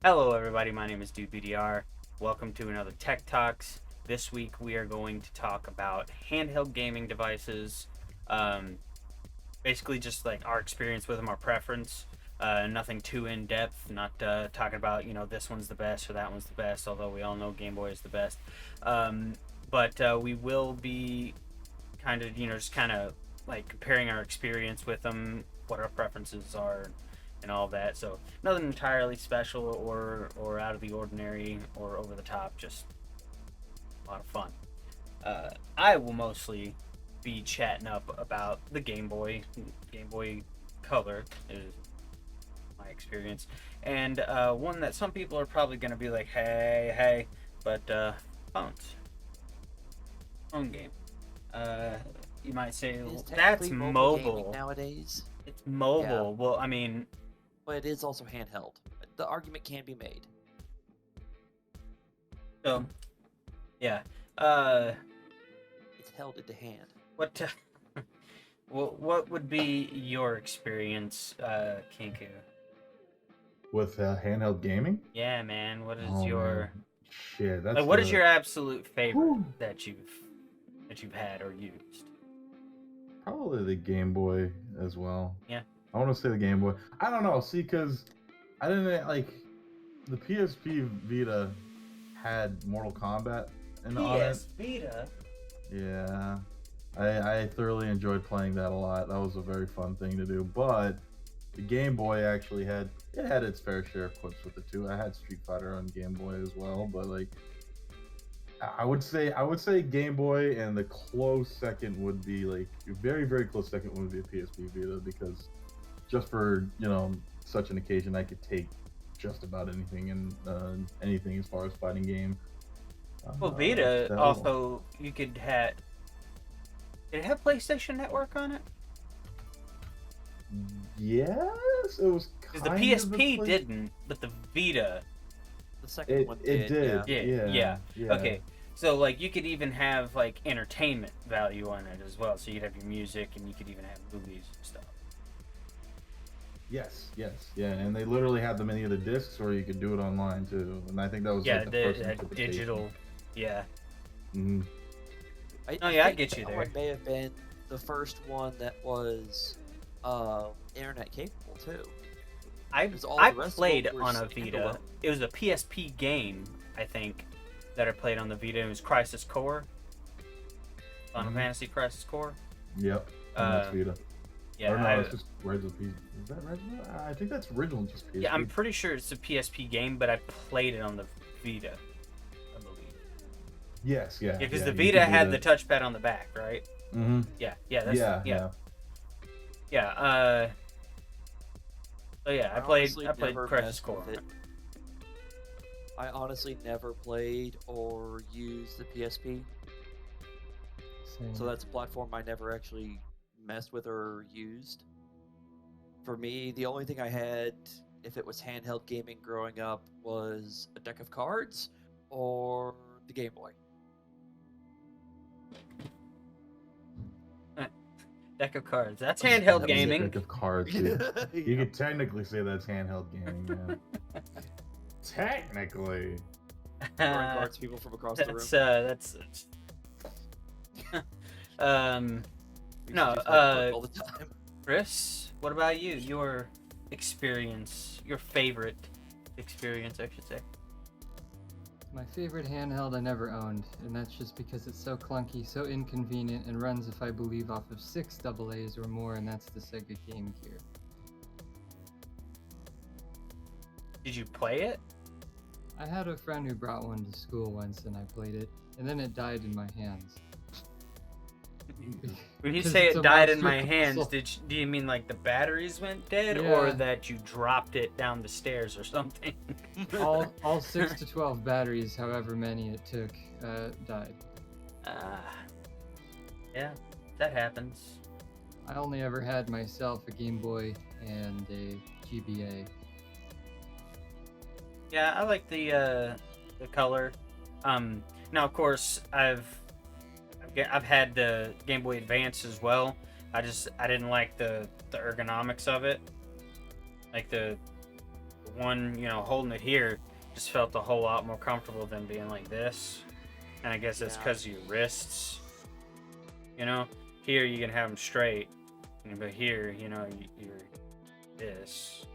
Hello everybody, my name is DudeBDR. Welcome to another Tech Talks. This week we are going to talk about handheld gaming devices. Um, Basically just like our experience with them, our preference. Nothing too in-depth, not talking about, this one's the best or that one's the best, although we all know Game Boy is the best. But we will be just kind of like comparing our experience with them, what our preferences are, and all that. So nothing entirely special or out of the ordinary or over the top. Just a lot of fun. I will mostly be chatting up about the Game Boy. Game Boy Color is my experience, and one that some people are probably going to be like, hey, but phones, phone game. Uh, you might say It is that's technically mobile gaming mobile. nowadays, It's mobile. Well, I mean, but it is also handheld. The argument can be made. so yeah. Uh, It's held into hand. what what would be your experience, Kinku? With handheld gaming? Yeah, man. What is Oh, your man. Shit, that's like? What is your absolute favorite Whew. that you've had or used? Probably the Game Boy as well. Yeah. I want to say the Game Boy. I don't know. See, because I didn't like the PSP Vita had Mortal Kombat on it. Vita. Yeah, I thoroughly enjoyed playing that a lot. That was a very fun thing to do. But the Game Boy actually had its fair share of clips with it too. I had Street Fighter on Game Boy as well, but like I would say Game Boy, and the close second would be like very very close second would be a PSP Vita, because just for such an occasion I could take just about anything, and anything as far as fighting game. Well, Vita that- also you could have. Did it have PlayStation Network on it? Yes, it was Because the kind of PSP play- didn't, but the Vita. The second one did. did. Yeah. Yeah. Okay. So like you could even have like entertainment value on it as well. So you'd have your music and you could even have movies and stuff. Yes. Yeah, and they literally had them in either discs or you could do it online too. And I think that was Yeah, like the first the interpretation. digital. Yeah. Mhm. Oh, yeah, I think get you that there. one may have been the first one that was internet capable too. I Because all I the rest of played them were on a Vita. standalone. It was a PSP game, I think, that I played on the Vita. It was Crisis Core. Final Mhm. Fantasy Crisis Core. Yep. And that's Uh, Vita. Yeah. Or no, it's just original P. Is that original? I think that's original, just PSP. Yeah, I'm pretty sure it's a PSP game, but I played it on the Vita, I believe. Yes, yeah. Yeah, because yeah, the you Vita could do had that. the touchpad on the back, right? Mhm. Yeah, Yeah. So yeah, I honestly played never Crisis messed Core. with it. I honestly never played or used the PSP, so that's a platform I never actually messed with or used. For me, the only thing I had, if it was handheld gaming growing up, was a deck of cards or the Game Boy. Deck of cards. That's That handheld was gaming. Deck of cards. Yeah. You Yeah. could technically say that's handheld gaming, man. Technically. Throwing cards to people from across the room. That's We no, used to do that all the time. Chris, what about you? Your experience, your favorite experience, I should say. My favorite handheld I never owned, and that's just because it's so clunky, so inconvenient, and runs, if I believe, off of 6 AA's or more, and that's the Sega Game Gear. Did you play it? I had a friend who brought one to school once, and I played it, and then it died in my hands. When you Because say it's it a died in monster my hands, console. do you mean like the batteries went dead, or Yeah. that you dropped it down the stairs or something? all 6 to 12 batteries, however many it took, died. Yeah, that happens. I only ever had myself a Game Boy and a GBA. Yeah, I like the color. Now of course I've had the Game Boy Advance as well. I didn't like the ergonomics of it, like the one, holding it here just felt a whole lot more comfortable than being like this. And I guess it's because of your wrists. Here you can have them straight, but here, you're this.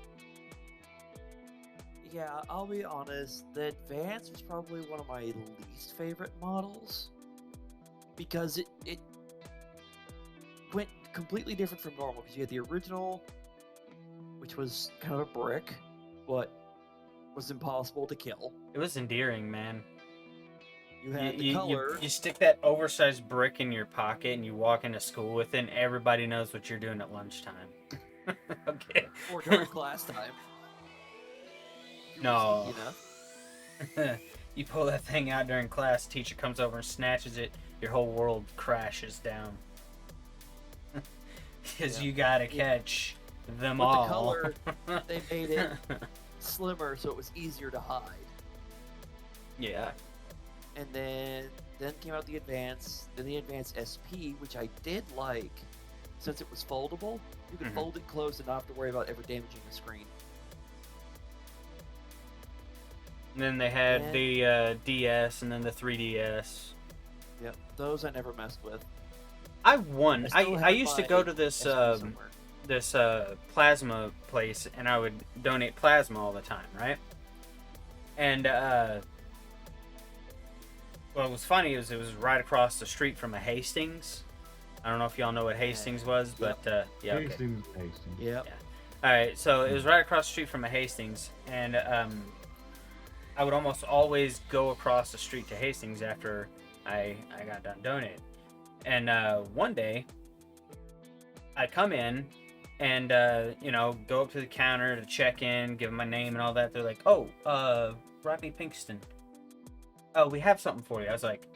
Yeah, I'll be honest, the Advance was probably one of my least favorite models. Because it went completely different from normal, because you had the original, which was kind of a brick, but was impossible to kill. It was endearing, man. You had the color. You stick that oversized brick in your pocket and you walk into school with it, and everybody knows what you're doing at lunchtime. Okay. Or during class time. No. You pull that thing out during class, teacher comes over and snatches it, your whole world crashes down. Because you gotta catch them With all. the color, they made it slimmer so it was easier to hide. Yeah. And then came out the Advance, then the Advance SP, which I did like, since it was foldable. You could fold it closed and not have to worry about ever damaging the screen. And then they had the DS and then the 3DS. Yep, those I never messed with. I won. I used to go to this somewhere. this plasma place, and I would donate plasma all the time, right? And what was funny is it was right across the street from a Hastings. I don't know if y'all know what Hastings was, but yeah, okay. Hastings. Yep. All right, so it was right across the street from a Hastings, and I would almost always go across the street to Hastings after I got done donating. And one day, I come in and go up to the counter to check in, give them my name and all that. They're like, "Oh, Rodney Pinkston. Oh, we have something for you." I was like,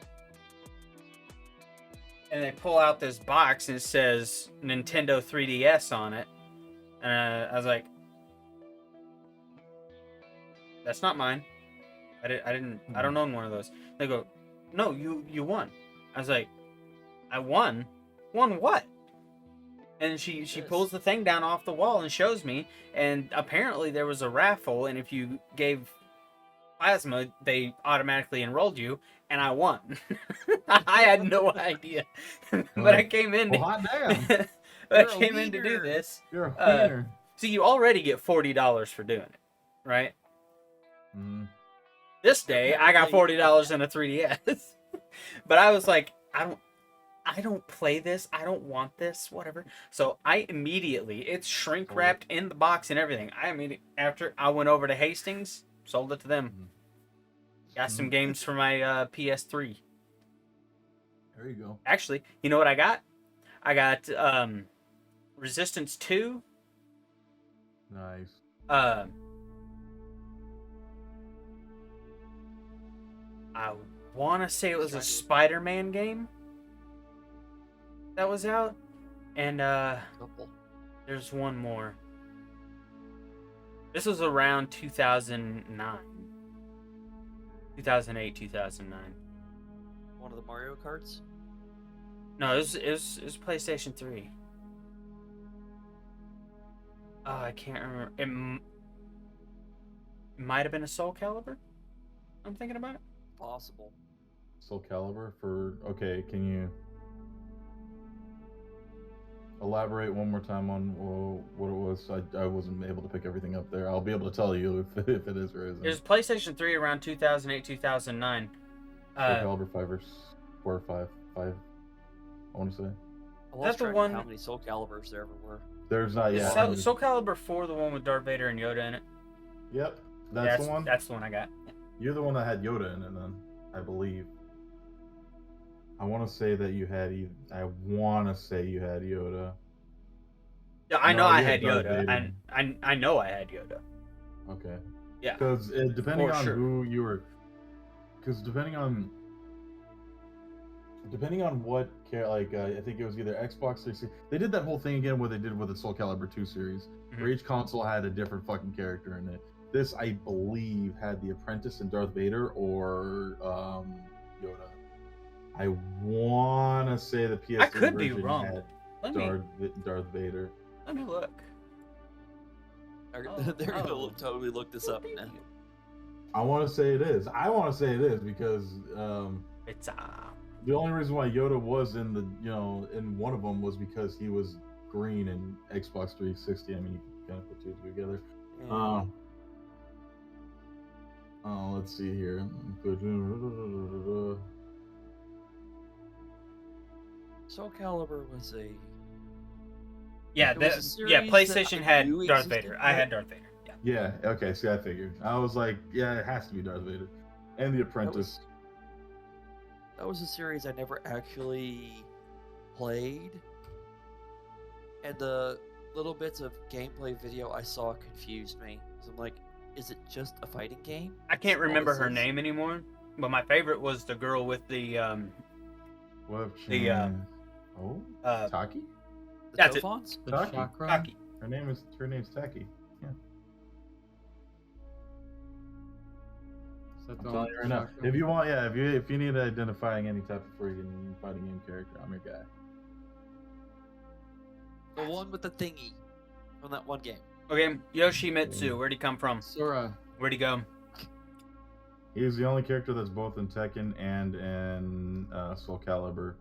and they pull out this box and it says Nintendo 3DS on it, and I was like, "That's not mine. I don't own one of those." They go, "No, you won." I was like, "I won? Won what?" And she pulls the thing down off the wall and shows me, and apparently there was a raffle, and if you gave plasma, they automatically enrolled you, and I won. I had no idea. But I came in to, hot damn. I came in to do this. You're a winner. So you already get $40 for doing it, right? Mm. This day I got $40 in a 3DS. But I was like, I don't play this. I don't want this. Whatever. So I immediately, it's shrink wrapped in the box and everything. After I went over to Hastings, sold it to them. Got some games for my PS3. There you go. Actually, you know what I got? I got Resistance 2. Nice. I want to say it was a Spider-Man game that was out, and there's one more. This was around 2009, 2008, 2009. One of the Mario Karts? No, it was PlayStation 3. Oh, I can't remember. It might have been a Soul Calibur. I'm thinking about it. Possible. Soul Calibur okay, can you elaborate one more time on what it was? I wasn't able to pick everything up there. I'll be able to tell you if it is or isn't. It was PlayStation 3 around 2008, 2009. Soul Calibur 5 or 4 or 5. I want to say. That's the one. How many Soul Caliburs there ever were? There's not yet. Soul Calibur 4, the one with Darth Vader and Yoda in it. Yep, that's the one. That's the one I got. You're the one that had Yoda in it, then, I believe. I want to say that you had. I want to say you had Yoda. Yeah, I know I had Yoda. I know I had Yoda. Okay. Yeah. Because depending on who you were, because depending on what I think it was either Xbox 360. They did that whole thing again where they did with the Soul Calibur 2 series, where each console had a different fucking character in it. This, I believe, had the Apprentice and Darth Vader or Yoda. I want to say the PS3 I could be version wrong. had Darth Vader. Let me look. They're gonna oh. totally look this up now. I want to say it is. I want to say it is because It's the only reason why Yoda was in the in one of them was because he was green in Xbox 360. I mean, you can kind of put two together. Let's see here. Soul Calibur was a yeah. It was a Yeah. series PlayStation that I had knew Darth existed, Vader. I right? had Darth Vader. Yeah. Yeah. Okay. See, I figured. I was like, yeah, it has to be Darth Vader, and The that Apprentice. was a series I never actually played, and the little bits of gameplay video I saw confused me. So I'm like, is it just a fighting game? I can't All remember this her is? name anymore, but my favorite was the girl with the What? The, Taki. The That's it. Tophons? The Taki. chakra. Taki. Her name's Taki. Yeah. Is that I'm the telling one you with right now. chakra? If you want, yeah, if you need identifying any type of freaking fighting game character, I'm your guy. The one with the thingy from that one game. Okay, Yoshimitsu. Where'd he come from? Sora. Where'd he go? He's the only character that's both in Tekken and in Soul Calibur.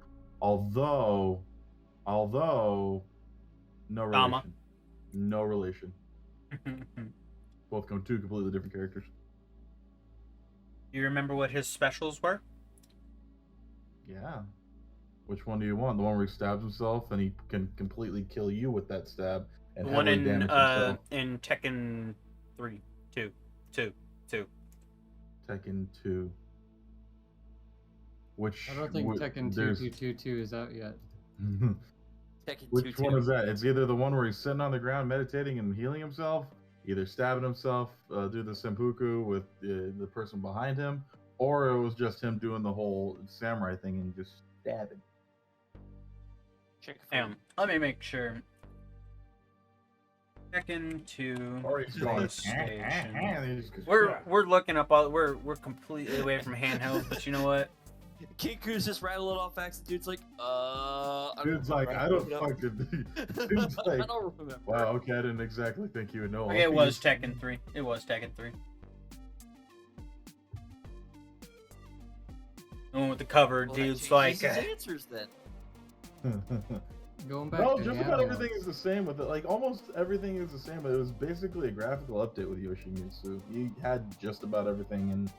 Although, no relation. Dama. No relation. Both come two completely different characters. Do you remember what his specials were? Yeah. Which one do you want? The one where he stabs himself and he can completely kill you with that stab and The one heavily damage himself. in Tekken 3, 2. Tekken 2. Which I don't think Tekken there's- 2222 is out yet. Tekken Which 2 one is that? It's either the one where he's sitting on the ground meditating and healing himself, either stabbing himself, do the seppuku with the person behind him, or it was just him doing the whole samurai thing and just stabbing. Check Let me make sure. Tekken 2. Or he's going, PlayStation. and he just goes, We're looking up all we're completely away from handheld, but you know what? Kinku's just rattling off facts. The dude's like, Dude's like, I don't fucking. Dude's I like, don't remember. wow, okay, I didn't exactly think you would know. all Okay, it was these." Tekken 3. It was Tekken 3. The one with the cover, Well, that dude's changes like, his answers then. Going back No, to just about handheld. everything is the same with it. Like almost everything is the same. It was basically a graphical update with Yoshimitsu. You had just about everything in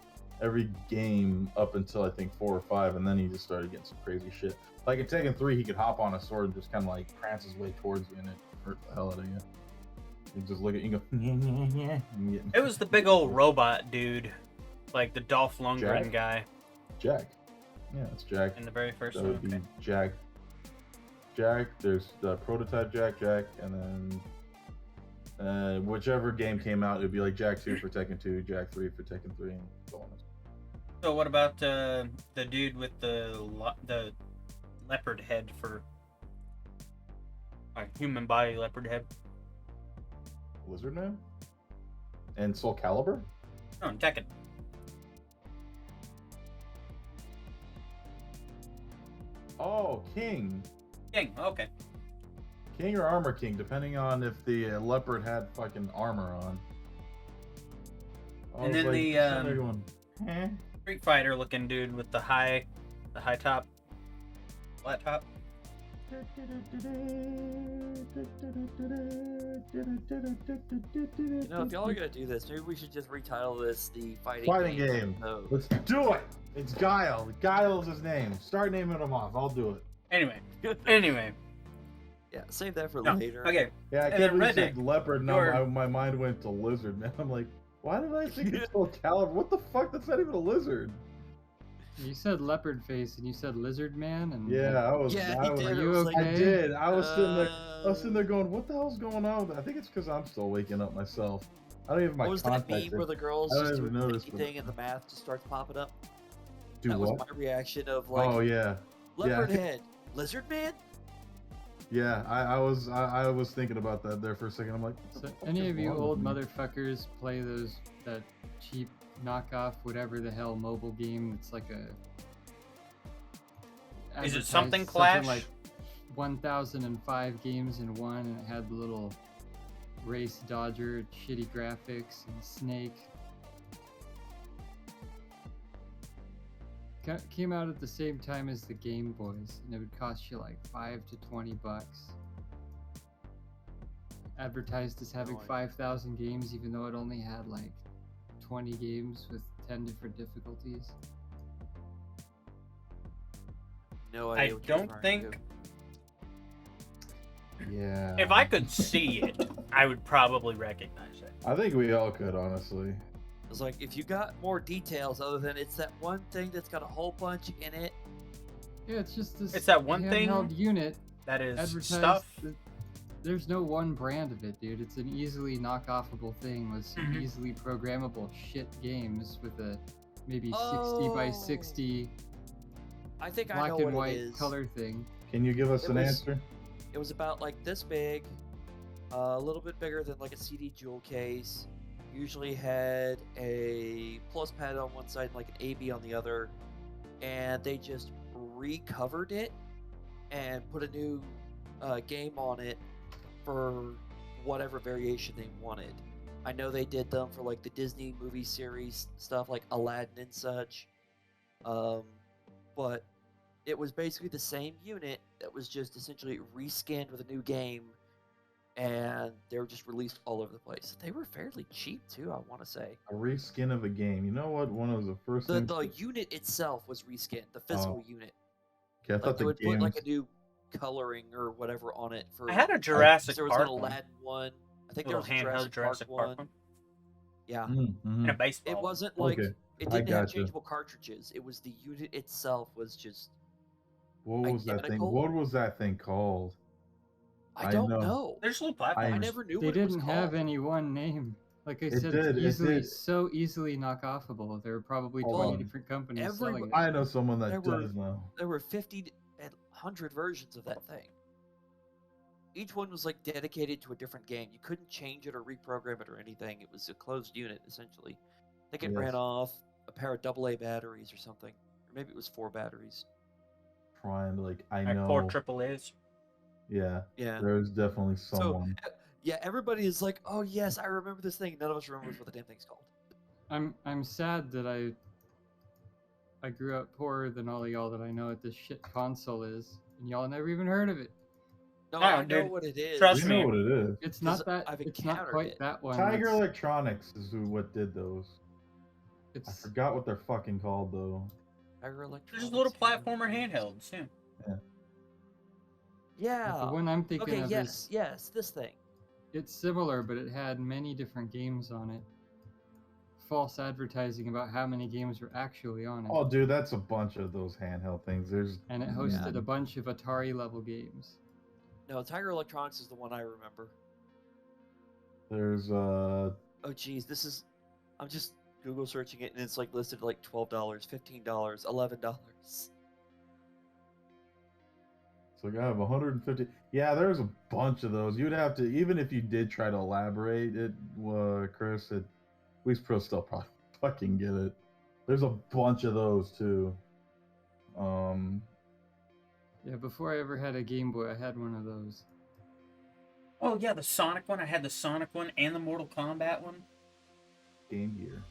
every game up until I think 4 or 5, and then he just started getting some crazy shit. Like in Tekken 3, he could hop on a sword and just kind of like prance his way towards you, and it hurt the hell out of you. You just look at you and go. it was the big old robot dude, like the Dolph Lundgren Jack? guy Jack. Yeah, it's Jack. in the very first That one. would be Okay. Jack. There's the prototype Jack, and then whichever game came out, it'd be like Jack 2 for Tekken 2, Jack 3 for Tekken 3, and so on. So what about the dude with the leopard head for human body leopard head? Lizard Man? And Soul Calibur? No, in Tekken. Oh, King. King. Okay. King or Armor King, depending on if the leopard had fucking armor on. I And was then the, sitting there going, eh? Street Fighter looking dude with the high top, flat top. You know, if y'all are gonna do this, maybe we should just retitle this the Fighting game. No. Let's do it. It's Guile. Guile is his name. Start naming him off. I'll do it. Anyway. Yeah, save that for No. later. Okay. Yeah, I And can't then believe you said Redneck. leopard. Now You're- my mind went to lizard, man. I'm like, why did I think it's Soul Calibur? What the fuck? That's not even a lizard. You said leopard face and you said lizard man and Yeah, I was. Yeah, I he was, did. Are It you was like, okay? I did. I was sitting there. I was sitting there uh, going, "What the hell's going on?" I think it's because I'm still waking up myself. I don't even have my What was that contact meme where the girls I don't just even do notice, but- anything and the math just starts popping up? do That what? was my reaction of like, Oh yeah, leopard yeah. head, lizard man. yeah. I was thinking about that there for a second. I'm like, what the So fuck any is of you wrong old with me? motherfuckers play that cheap knockoff whatever the hell mobile game that's like a Is it advertised something Clash? like 1005 games in one, and it had the little Race Dodger, shitty graphics, and Snake. Came out at the same time as the Game Boys, and it would cost you like $5 to $20. Advertised as having 5,000 games, even though it only had like 20 games with 10 different difficulties. No I idea. what you're don't referring think. to. Yeah. If I could see it, I would probably recognize it. I think we all could, honestly. It's like if you got more details other than it's that one thing that's got a whole bunch in it. Yeah, it's just this. It's that one thing handheld unit that is advertised. stuff. There's no one brand of it, dude. It's an easily knockoffable thing with some Mhm. easily programmable shit games with a maybe 60 by 60 I think I black know and what white it is. color thing. Can you give us It an was- answer? It was about like this big, a little bit bigger than like a CD jewel case. Usually had a plus pad on one side and like an AB on the other, and they just recovered it and put a new game on it for whatever variation they wanted. I know they did them for like the Disney movie series stuff like Aladdin and such, but it was basically the same unit that was just essentially reskinned with a new game, and they were just released all over the place. They were fairly cheap too, I want to say. A reskin of a game. You know what? One of the first things. The unit itself was reskinned, the physical unit. Okay, I Like thought they the would games. put like a new coloring or whatever on it for. I had a Jurassic there was Park an one. Aladdin one. I think there Little was a handheld Jurassic Park one. Yeah, And a baseball. it one. wasn't like Okay, it I didn't have gotcha. changeable cartridges. It was the unit itself was just. What was that thing? identical? What was that thing called? I I don't know. know. There's little I platforms. I never knew They what it was didn't called. have any one name. Like I It said, did, it it's easily did. so easily knockoffable. There are probably Hold 20 on. different companies Every- selling it. I know someone that There were- does know. There were 50 and 100 versions of that thing. Each one was like dedicated to a different game. You couldn't change it or reprogram it or anything. It was a closed unit essentially. I think it Yes. ran off a pair of AA batteries or something, or maybe it was 4 batteries. Trying to I Like know. 4 AAAs. Yeah, Yeah. there's definitely So someone. yeah, everybody is like, "Oh yes, I remember this thing." None of us remembers what the damn thing's called. I'm sad that I grew up poorer than all of y'all that I know what this shit console is, and y'all never even heard of it. No, Oh, I know dude, what it is. trust We me. know what it is. It's 'Cause not that. I've It's not encountered quite it. that one. Tiger it's, Electronics is what did those. I it's forgot what they're fucking called though. Tiger They're Electronics. just little yeah. platformer handhelds. Yeah. Yeah. the one I'm thinking Okay. of Yes. is Yes. This thing. it's similar, but it had many different games on it. False advertising about how many games were actually on it, Oh, dude, that's a bunch of those handheld things. There's and it hosted a bunch of Atari level games. No, Tiger Electronics is the one I remember. there's Oh geez, this is. I'm just Google searching it, and it's like listed at like $12, $15, $11. So I have 150. Yeah, there's a bunch of those. You'd have to, even if you did try to elaborate it, Chris, we still probably fucking get it. There's a bunch of those too. Yeah, before I ever had a Game Boy, I had one of those. Oh yeah, the Sonic one. I had the Sonic one and the Mortal Kombat one. Game Gear.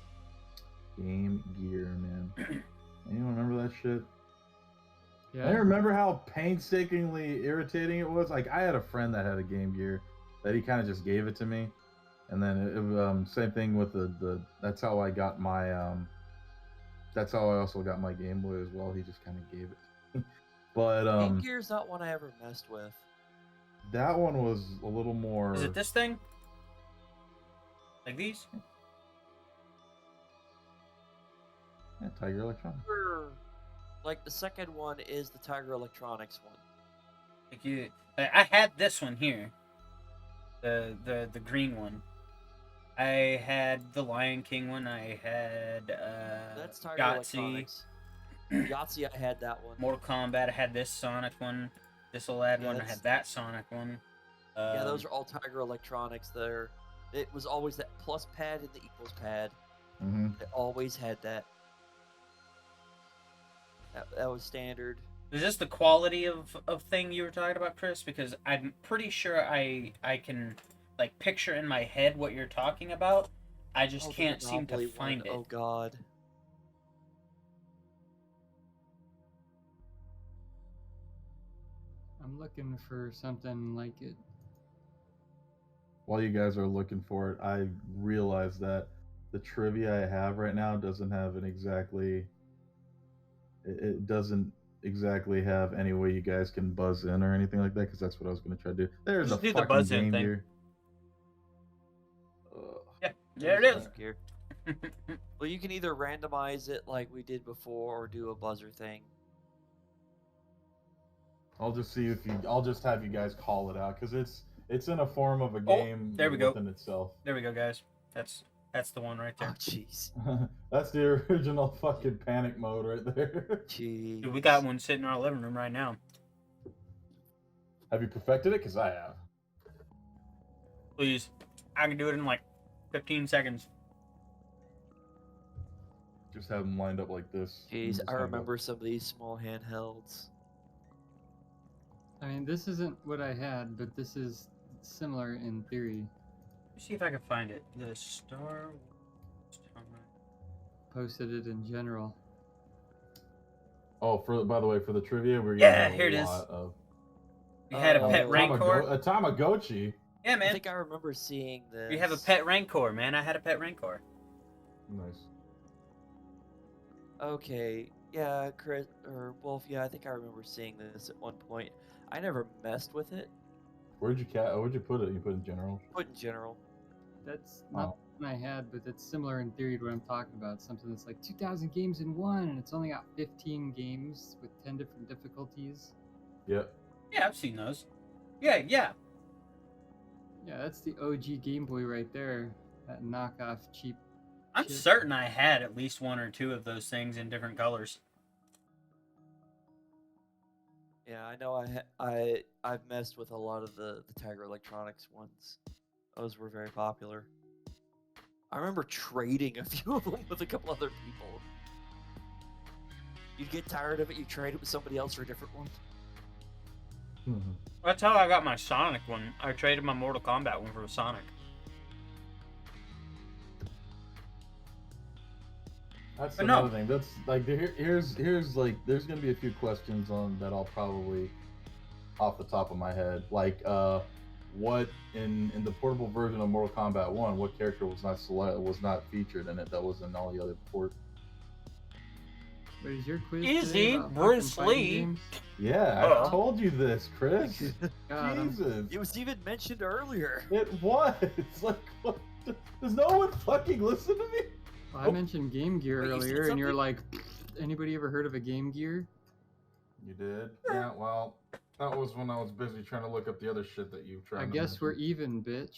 Game Gear, man. Anyone remember that shit? Yeah, I remember how painstakingly irritating it was. Like, I had a friend that had a Game Gear that he kind of just gave it to me. And then same thing with the that's how I got my that's how I also got my Game Boy as well. He just kind of gave it to me. But Game Gear's not one I ever messed with. that one was a little more. Is it this thing? Like these? Yeah, Tiger Electronics. Like the second one is the Tiger Electronics one. Like you, I had this one here. The green one. I had the Lion King one. I had That's Tiger Yahtzee, Electronics. Yahtzee, I had that one. Mortal Kombat. I had this Sonic one. This Aladdin Yeah, one. I that's- had that Sonic one. Yeah, those are all Tiger Electronics. There, it was always that plus pad and the equals pad. Mm-hmm. It always had that. That was standard. Is this the quality of thing you were talking about, Chris? Because I'm pretty sure I can like picture in my head what you're talking about. I just Oh, the can't seem to Monopoly find one. it. Oh God. I'm looking for something like it. While you guys are looking for it, I realize that the trivia I have right now doesn't have an exactly. It doesn't exactly have any way you guys can buzz in or anything like that, because that's what I was going to try to do. There's Just a do the fucking buzz-in Game thing. Gear. Yeah, there it There's is. Game Gear. Well, you can either randomize it like we did before, or do a buzzer thing. I'll just see if you. I'll just have you guys call it out, because it's in a form of a Oh, game there we go. within itself. There we go, guys. That's the one right Oh, there. jeez. That's the original fucking panic mode right there. Jeez. Dude, we got one sitting in our living room right now. Have you perfected it? Because I have. Please, I can do it in like 15 seconds. Just have them lined up like this. Jeez, Just I hang up. remember some of these small handhelds. I mean, this isn't what I had, but this is similar in theory. Let me see if I can find it. The Star Wars. Posted it in general. Oh, by the way, for the trivia, we're Yeah, getting here it a is. lot of You had a Oh, pet Rancor? A Tamagotchi. Yeah, I man. think I remember seeing this. You have a pet Rancor, man. I had a pet Rancor. Nice. Okay, yeah, Chris or Wolf. Yeah, I think I remember seeing this at one point. I never messed with it. Where'd you put it? You put it in general. Put in general. That's not the one I had, but it's similar in theory to what I'm talking about. Something that's like 2,000 games in one, and it's only got 15 games with 10 different difficulties. Yep. Yeah, I've seen those. Yeah. Yeah, that's the OG Game Boy right there. That knockoff cheap. I'm shit. certain I had at least one or two of those things in different colors. Yeah, I know. I've messed with a lot of the Tiger Electronics ones. Those were very popular. I remember trading a few of them with a couple other people. You'd get tired of it, you trade it with somebody else for a different one. That's how I got my Sonic one. I traded my Mortal Kombat one for a Sonic. That's But no. another thing. That's like here's like there's gonna be a few questions on that I'll probably off the top of my head. Like what in the portable version of Mortal Kombat 1, what character was not featured in it that was in all the other port? But is your quiz Easy, today about Bruce fucking fighting Lee. games? Yeah, Uh-oh. I told you this, Chris. God, Jesus. It was even mentioned earlier. It was. Like, what? Does no one fucking listen to me? I mentioned Game Gear Wait, you said earlier, and you're something? like, anybody ever heard of a Game Gear? You did? Yeah, well, that was when I was busy trying to look up the other shit that you tried I to guess we're mention. even, bitch.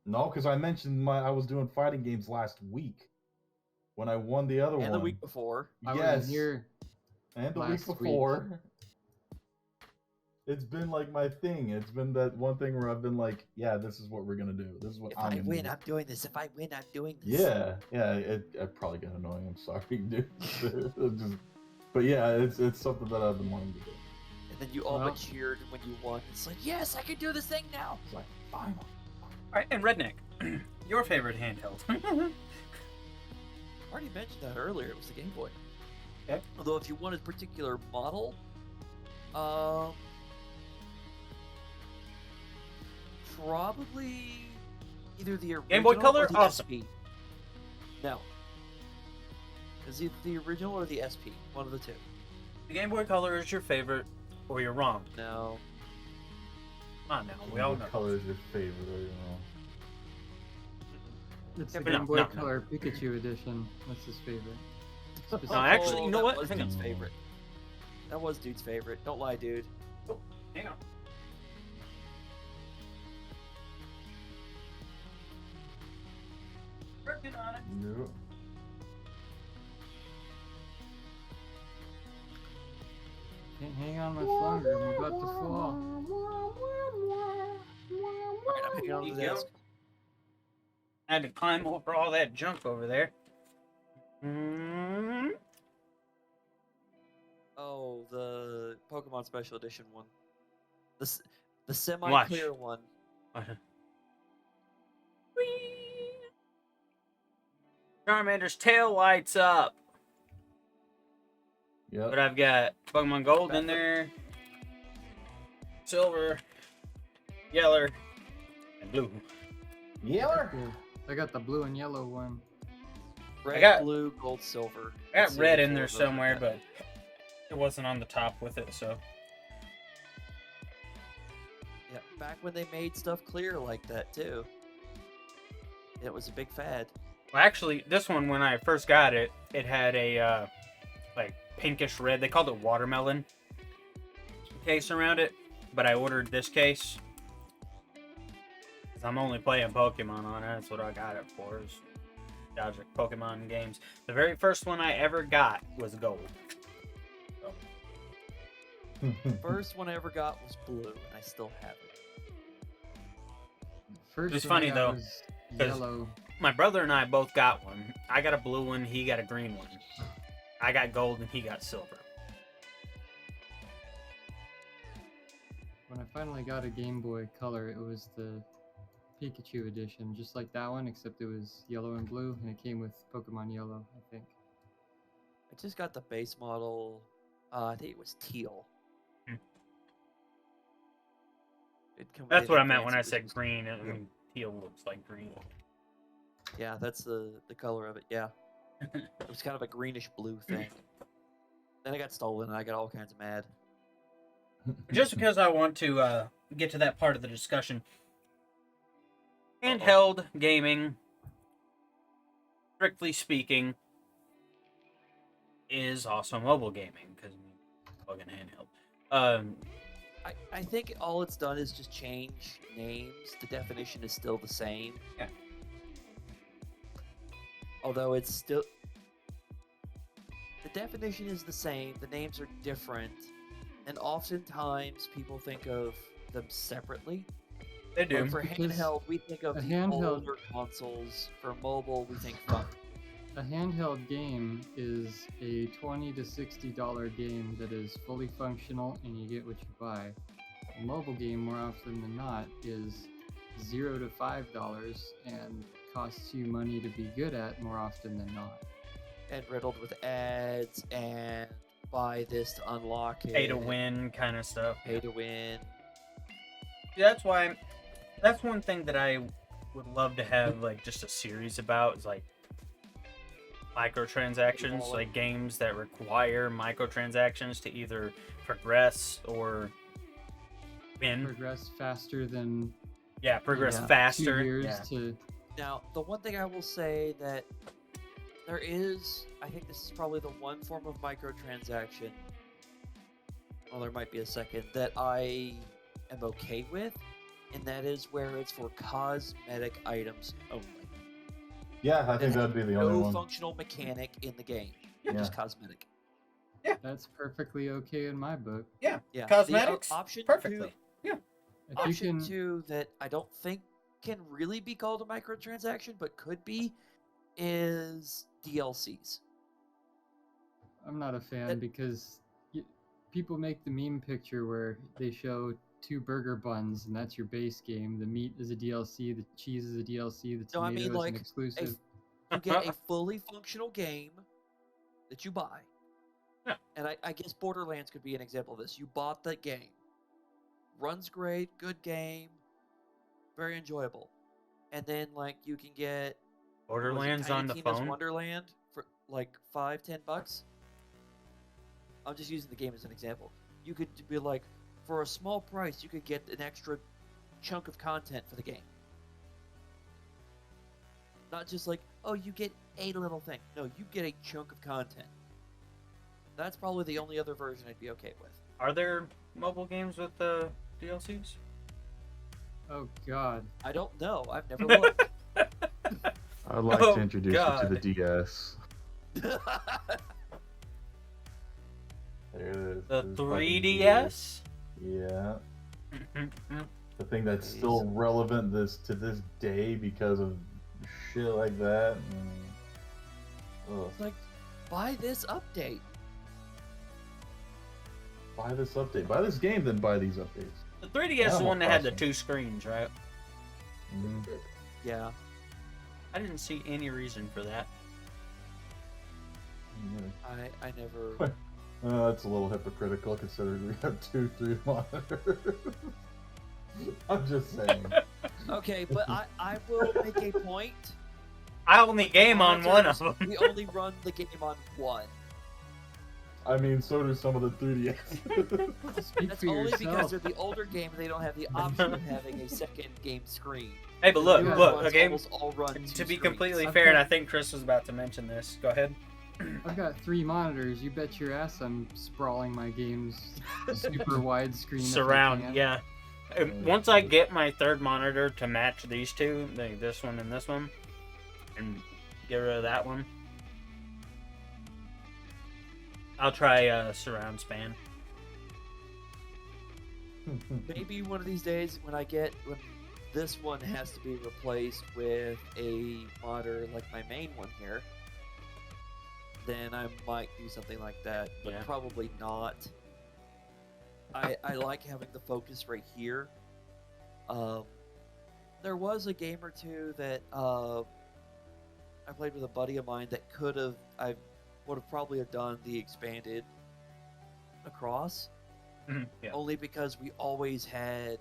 No, because I mentioned I was doing fighting games last week when I won the other one. And the week before. I Yes, wasn't here. and the week last week. before. It's been like my thing. It's been that one thing where I've been like, yeah, this is what we're gonna do. This is what If I'm I gonna win, do. I'm doing this. If I win, I'm doing this. Yeah. It probably got annoying. I'm sorry, dude. But yeah, it's something that I've been wanting to do. And then you all Well- but cheered when you won. It's like, yes, I can do this thing now. It's like, finally. All right, and Redneck, your favorite handheld. I already mentioned that earlier. It was the Game Boy. Okay. Although if you want a particular model, probably either the original Game Boy Color? or the Awesome. SP. No. Is it the original or the SP? One of the two. The Game Boy Color is your favorite, or you're wrong. No. Come on now, we all know. What color is your favorite? Or, you know? It's Yeah, the but Game no, Boy no. Color Pikachu edition. That's his favorite. No, actually, you know that what? was Hang on. dude's favorite. That was dude's favorite. Don't lie, dude. Hang on. Working on it. No. Can't hang on much longer. I'm about to fall. Alright, I'm hanging on to You the go. desk. I had to climb over all that junk over there. Mm. Oh, the Pokemon Special Edition one. The semi-clear one. Charmander's tail lights up. Yep. But I've got Pokemon Gold in there, Silver, Yeller, and Blue. Yeller. I got the blue and yellow one. Red, blue, gold, silver. I got Let's red see in if there we'll go somewhere, with that. but it wasn't on the top with it, so. Yeah, back when they made stuff clear like that too. It was a big fad. Well, actually, this one, when I first got it, it had a, like, pinkish red. They called it watermelon case around it, but I ordered this case. 'Cause I'm only playing Pokemon on it. That's what I got it for, is nostalgic Pokemon games. The very first one I ever got was gold. So, First one I ever got was blue, and I still have it. First It's one I funny, got though, was 'cause- yellow. my brother and I both got one. I got a blue one, he got a green one. I got gold and he got silver. When I finally got a Game Boy Color, it was the Pikachu edition, just like that one, except it was yellow and blue, and it came with Pokemon Yellow, I think. I just got the base model. I think it was teal. Hmm. They That's what I didn't meant when I advance it, said was- green. I mean, teal looks like green. Yeah, that's the color of it. Yeah, it was kind of a greenish blue thing. Then it got stolen, and I got all kinds of mad. Just because I want to get to that part of the discussion. Handheld gaming, strictly speaking, is also mobile gaming, because plug in handheld. I think all it's done is just change names. The definition is still the same. Yeah. Although it's still... The definition is the same, the names are different, and oftentimes people think of them separately. They do. Like for Because handheld, we think of a the handheld- older consoles. For mobile, we think fun. A handheld game is a $20 to $60 game that is fully functional and you get what you buy. A mobile game, more often than not, is $0 to $5 and costs you money to be good at more often than not. And riddled with ads and buy this to unlock it. Pay to win kind of stuff. Pay to win. That's why. That's one thing that I would love to have, like, just a series about, is like microtransactions, like games that require microtransactions to either progress or win. Progress faster than Yeah, progress Yeah. 2 faster. years Yeah. to Now, the one thing I will say that there is, I think this is probably the one form of microtransaction, well, there might be a second, that I am okay with, and that is where it's for cosmetic items only. Yeah, I think that'd be the only No one. functional mechanic in the game, Yeah. just cosmetic. that's perfectly okay in my book. Yeah, Cosmetics, the option perfectly. If you Option can, 2 that I don't think can really be called a microtransaction, but could be, is DLCs. I'm not a fan That- because people make the meme picture where they show 2 burger buns and that's your base game. The meat is a DLC, the cheese is a DLC, the No, I tomato mean, is like, an exclusive. You get a fully functional game that you buy. Yeah. And I guess Borderlands could be an example of this. You bought that game. Runs great, good game, very enjoyable. And then, like, you can get Borderlands Tiny on the Tina's phone. Wonderland for like $5-10. I'm just using the game as an example. You could be like, for a small price, you could get an extra chunk of content for the game. Not just like, oh, you get a little thing. No, you get a chunk of content. That's probably the only other version I'd be okay with. Are there mobile games with DLCs? Oh god. I don't know. I've never looked. I'd like Oh, to introduce God. you to the DS. There it is. The This is fucking 3DS? Yeah. Mhm. The thing that's still relevant to this day because of shit like that. Ugh. It's like, buy this update. Buy this update. Buy this game, then buy these updates. The 3DS is the Animal one that had the Crossing. 2 screens, right? Mhm. Yeah. I didn't see any reason for that. I never. That's a little hypocritical considering we have 3 monitors. I'm just saying. Okay, but I will make a point. I only game on one of them. We only run the game on one. I mean, so do some of the 3DS. Speak That's for only yourself. because they're the older games. They don't have the option of having a second game screen. Hey, but look, Yeah. look, Ones okay. almost all run two To be screens. completely I've fair, and got- I think Chris was about to mention this. Go ahead. I've got 3 monitors. You bet your ass I'm sprawling my games super widescreen. if I Surround, can. yeah. Once I get my third monitor to match these two, this one and this one, and get rid of that one, I'll try surround span. Maybe one of these days when this one has to be replaced with a monitor like my main one here, then I might do something like that, but Yeah. probably not. I like having the focus right here. There was a game or two that I played with a buddy of mine that I would have probably have done the expanded across. Yeah. Only because we always had,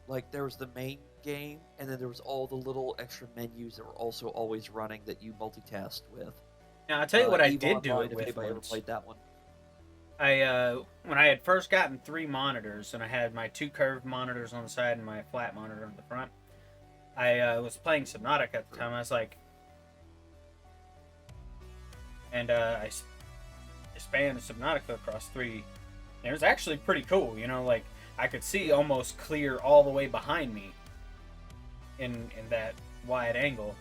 like, there was the main game, and then there was all the little extra menus that were also always running that you multitasked with. Now, I'll tell you what I EVE did do Online, it if with anybody ever once. played that one. When I had first gotten 3 monitors, and I had my 2 curved monitors on the side and my flat monitor on the front, I was playing Subnautica at the time. I was like, and I spanned Subnautica across 3. And it was actually pretty cool, you know, like I could see almost clear all the way behind me in that wide angle.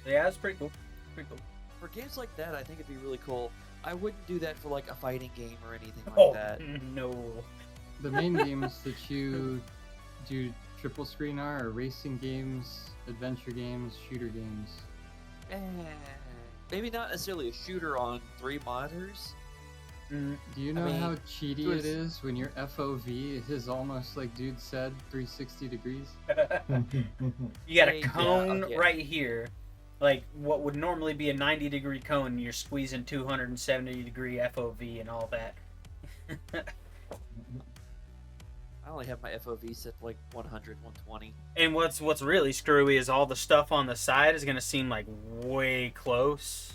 So yeah, it's pretty cool. Pretty cool. For games like that, I think it'd be really cool. I wouldn't do that for, like, a fighting game or anything like that. No. The main games that you do triple screen are racing games, adventure games, shooter games. Maybe not necessarily a shooter on 3 monitors. Do you know mean, how cheaty it was- it is when your FOV is almost, like dude said, 360 degrees? You got a Yeah, cone okay. right here. Like what would normally be a 90-degree cone, you're squeezing 270-degree FOV and all that. I only have my FOV set to, like, 100, 120. And what's really screwy is all the stuff on the side is gonna seem like way close.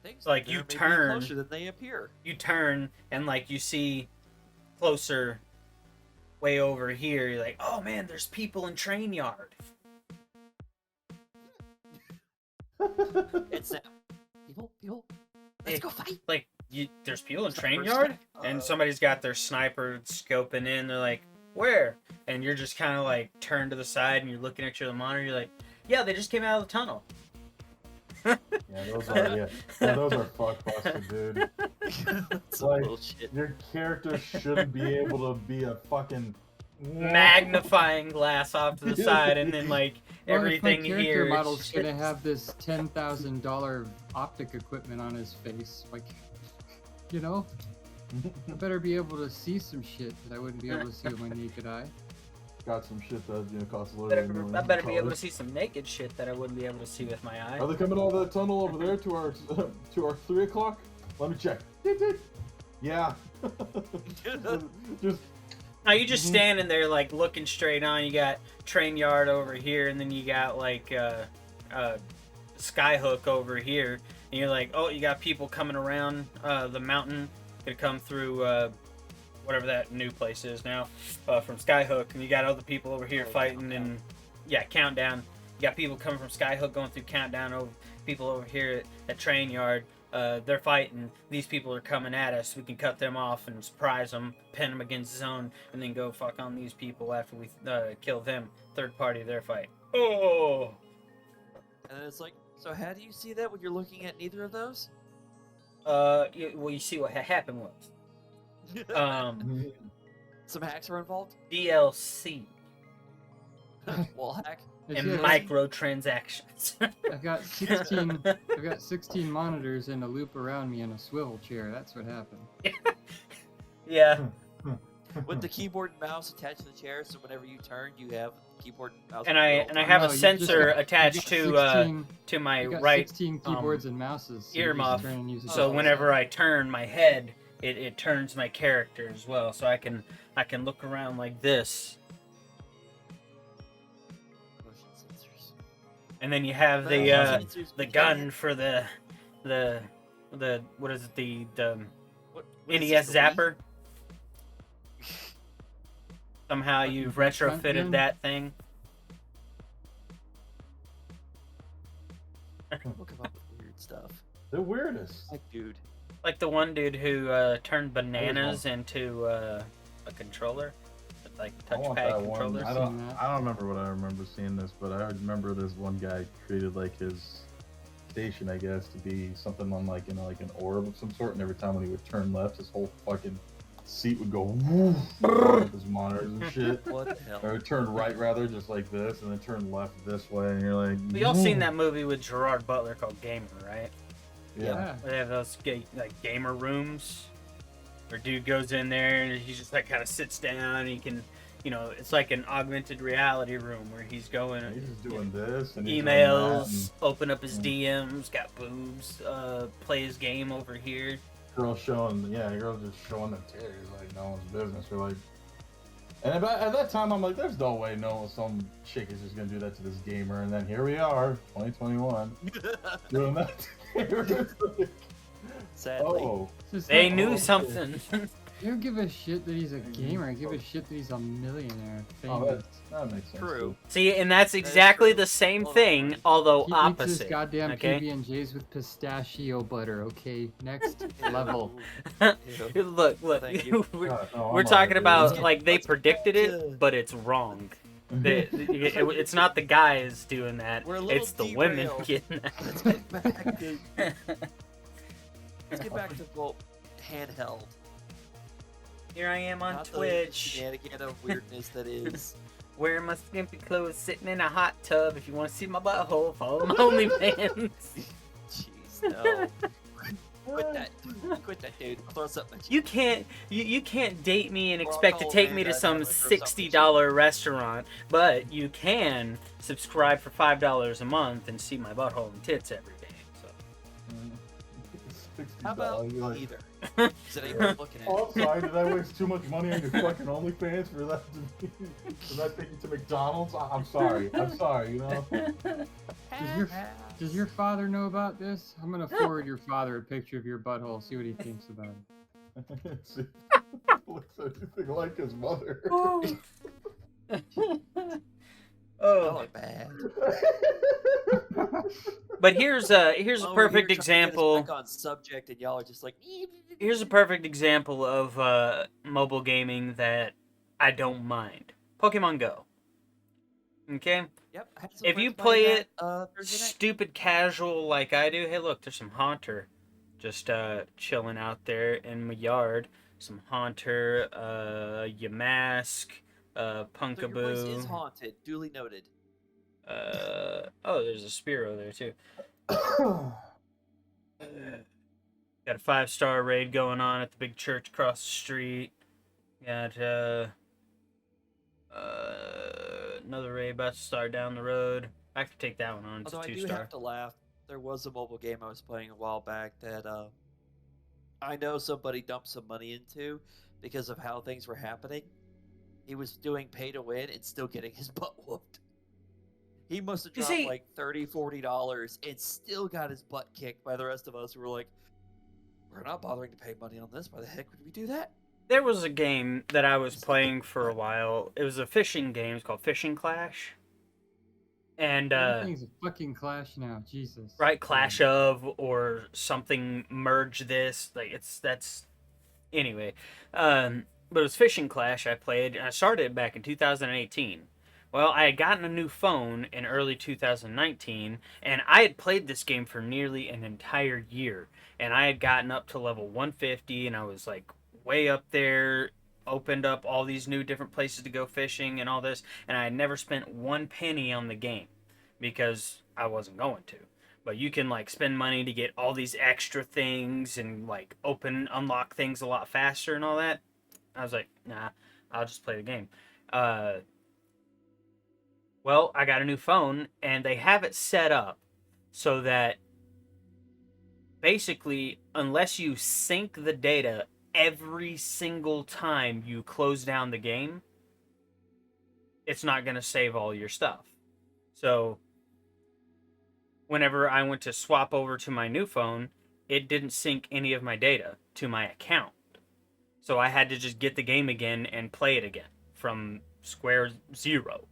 Things Like, there you may be turn- closer than they appear. You turn and like you see closer way over here, you're like, oh man, there's people in train yard. It's people. Let's go fight. Like there's people in It's the train first yard attack. and somebody's got their sniper scoping in, they're like, where? And you're just kind of like turned to the side and you're looking at your monitor, you're like, yeah, they just came out of the tunnel. Those are fuck busted, dude. That's Like, bullshit. Your character shouldn't be able to be a fucking Magnifying glass off to the side, and then like Well, everything if my character here. model's gonna have this $10,000 optic equipment on his face, like, you know, I better be able to see some shit that I wouldn't be able to see with my naked eye. got some shit that costs a little. I better be able to see some naked shit that I wouldn't be able to see with my eye. Are they coming out of that tunnel over there to our 3 o'clock? Let me check. Yeah. Just Now you just standing there like looking straight on. You got train yard over here, and then you got like skyhook over here, and you're like, oh, you got people coming around the mountain, gonna come through whatever that new place is now from Skyhook, and you got other people over here fighting, Countdown. and Countdown. You got people coming from Skyhook going through Countdown. Over people over here at train yard. They're fighting. These people are coming at us. We can cut them off and surprise them, pin them against zone, and then go fuck on these people after we kill them. Third party of their fight. Oh! And it's like, so how do you see that when you're looking at neither of those? You see what happened was Some hacks are involved? DLC Wall hack? It's and just- microtransactions. I've got 16 monitors in a loop around me in a swivel chair. That's what happened. Yeah. with the keyboard and mouse attached to the chair, so whenever you turn, you have keyboard and mouse. And I control. have No, a you just sensor got- attached you got to 16 my you got right 16 keyboards and mouses. So you just earmuff. turn and use it So Oh. whenever I turn my head, it turns my character as well. So I can look around like this. Motion sensors. And then you have Motion the sensors the we gun can't- for the what is it, the what is NES this, the Wii? zapper. Somehow Fucking you've front retrofitted gun? that thing. We'll come up with weird stuff. The weirdest. Like, dude. Like the one dude who turned bananas into a controller, like I want touchpad that one. controller. I Seen don't. that. I don't remember what I remember seeing this, but I remember this one guy created like his station, I guess, to be something on like like an orb of some sort, and every time when he would turn left, his whole fucking seat would go woof with his monitors and shit. What the hell? Or it turn right rather, just like this, and then turn left this way, and you're like. We all seen "Woof." that movie with Gerard Butler called Gamer, right? Yeah. Where they have those like gamer rooms, where dude goes in there and he just like kind of sits down. And he can, it's like an augmented reality room where he's going. He's just doing this and he's doing that, Emails, open up his Yeah. DMs, got boobs, play his game over here. and girls showing, girls just showing their titties like no one's business. Or like, and at that time, I'm like, there's no way some chick is just gonna do that to this gamer. And then here we are, 2021, doing that. Sadly. Oh, It's just They like, knew oh, something. They don't give a shit that he's a gamer. I give a shit that he's a millionaire. oh, Famous. that makes sense. True. too. See, and that's is exactly true. the same Hold on. thing, although He eats his opposite. goddamn okay? PB&Js with pistachio butter. Okay, next level. Ew. Look, Thank you. we're God, no, we're I'm talking alright, about dude. like they Let's get predicted back it, to- but it's wrong. It's not the guys doing that. We're a little It's the women derailed. getting Let's get back to that. handheld. Here I am on Not the Twitch, shenanigan of weirdness that is. wearing my skimpy clothes, sitting in a hot tub. If you want to see my butthole, follow my OnlyFans. Jeez, no. Quit that. Quit that, dude. I'll throw something at you. You can't date me and Well, expect to I'll take hold me to that some down for something $60 restaurant, but you can subscribe for $5 a month and see my butthole and tits every day. So. How about $60, you're like, either? Because it ain't worth looking at. Oh, I'm sorry. Did I waste too much money on your fucking OnlyFans for that? For that take you to McDonald's? I'm sorry. I'm sorry. You know. Does your father know about this? I'm gonna forward your father a picture of your butthole. See what he thinks about it. See, looks anything like his mother. Oh, Oh, bad. but here's a Oh, we're here perfect trying to get us example. back on subject, and y'all are just like. Here's a perfect example of mobile gaming that I don't mind. Pokemon Go. Okay? Yep. I had some If you friends playing play that, it Thursday night. stupid casual like I do, hey look, there's some Haunter just chilling out there in my yard. Some Haunter, Yamask, So your place is Punkaboo. haunted. Duly noted. Oh, there's a Spearow there too. Got a 5-star raid going on at the big church across the street. Got another raid about to start down the road. I could take that one on. It's Although a I do 2-star. have to laugh. There was a mobile game I was playing a while back that I know somebody dumped some money into because of how things were happening. He was doing pay to win and still getting his butt whooped. He must have You dropped see- like $30, $40 and still got his butt kicked by the rest of us who were like, we're not bothering to pay money on this. Why the heck would we do that? There was a game that I was playing for a while. It was a fishing game. It's called Fishing Clash. And Everything's a fucking clash now. Jesus. right, Clash of or something. Merge this. Like that's anyway. But it was Fishing Clash I played, and I started it back in 2018. Well, I had gotten a new phone in early 2019, and I had played this game for nearly an entire year. And I had gotten up to level 150, and I was like way up there, opened up all these new different places to go fishing and all this, and I had never spent one penny on the game because I wasn't going to. But you can like spend money to get all these extra things and like unlock things a lot faster and all that. I was like, nah. I'll just play the game. Well, I got a new phone, and they have it set up so that basically, unless you sync the data every single time you close down the game, it's not going to save all your stuff. So, whenever I went to swap over to my new phone, it didn't sync any of my data to my account. So I had to just get the game again and play it again from square zero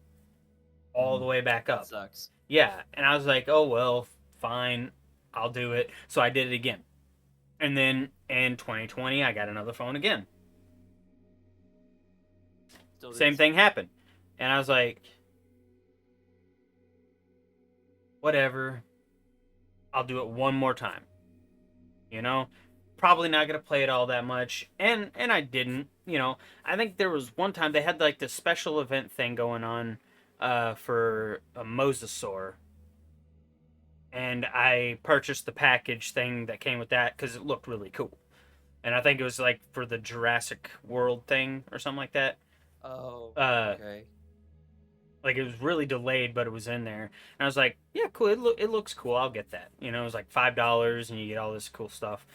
all the way back That up. sucks. Yeah, and I was like, oh, well, fine, I'll do it. So I did it again. And then in 2020, I got another phone again. Still didn't Same thing happened. And I was like, whatever, I'll do it one more time. You know, probably not gonna play it all that much, and I didn't. You know, I think there was one time they had like this special event thing going on, for a Mosasaur, and I purchased the package thing that came with that because it looked really cool, and I think it was like for the Jurassic World thing or something like that. Oh, Uh, okay. Like it was really delayed, but it was in there, and I was like, "Yeah, cool. It looks cool. I'll get that." You know, it was like $5, and you get all this cool stuff,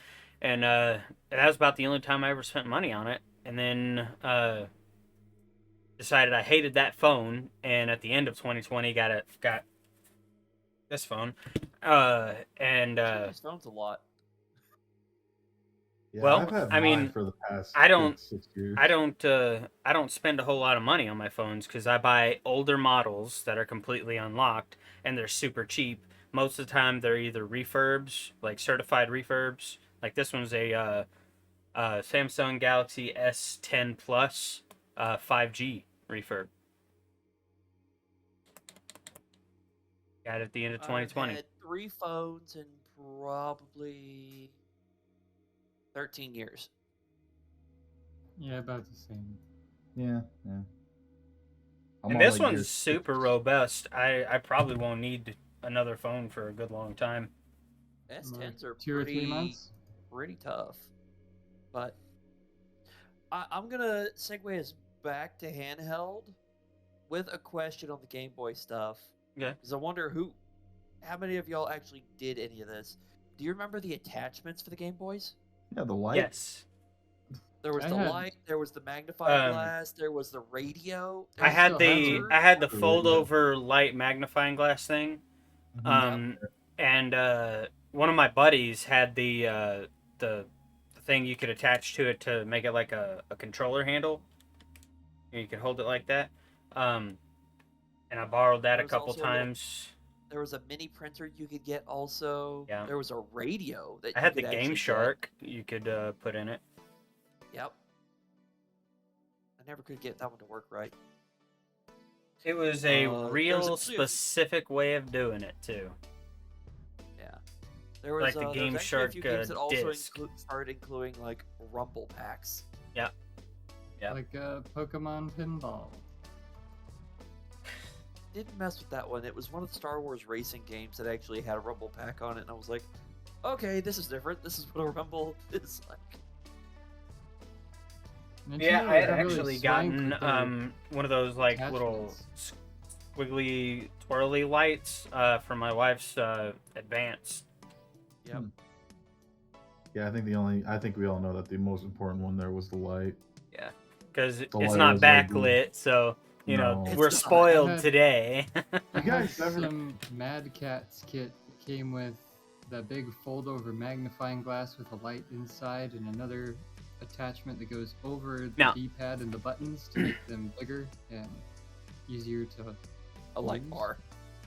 and that was about the only time I ever spent money on it. And then decided I hated that phone, and at the end of 2020, got this phone, and This phone's a lot. Yeah, well, I've had I mine mean, for the past I don't- 6 years. I don't spend a whole lot of money on my phones because I buy older models that are completely unlocked and they're super cheap. Most of the time they're either refurbs, like certified refurbs. Like this one's a Samsung Galaxy S10 Plus 5G refurb. Got it at the end of 2020. I've had 3 phones in probably 13 years. Yeah, about the same. Yeah. I'm And on, this like, one's super robust. I probably won't need another phone for a good long time. S10s are 2 or 3 months. pretty tough. But I'm gonna segue us back to handheld with a question on the Game Boy stuff. Okay. Because I wonder how many of y'all actually did any of this? Do you remember the attachments for the Game Boys? Yeah, the light. Yes. There was I the had- light, there was the magnifying glass, there was the radio. there I was had still the have it. I had the Really fold good. over light magnifying glass thing. Mhm. And one of my buddies had the thing you could attach to it to make it like a controller handle. And you could hold it like that. And I borrowed that There a was couple also a little- times. There was a mini printer you could get also. Yeah. There was a radio that I you had the could Game actually Shark you could put in it. Get. Yep. I never could get that one to work right. It was a There's real a- specific way of doing it too. Yeah. There was Like the there was Game actually Shark, a few games that also disc. started including like rumble packs. Yep. Like Pokemon Pinball. Didn't mess with that one. It was one of the Star Wars racing games that actually had a rumble pack on it, and I was like, okay, this is different. This is what a rumble is like. Yeah, Nintendo I had really actually swank gotten with their one of those like little attachments. squiggly twirly lights for my wife's Advance. Yep. Yeah, I think we all know that the most important one there was the light. Yeah, because it's light not was ugly. backlit, so you know No. we're It's not. spoiled I had- today. You I guys had ever? some Mad Catz kit that came with that big fold-over magnifying glass with a light inside and another attachment that goes over the Now- D-pad and the buttons to make them bigger and easier to. A light Use. bar.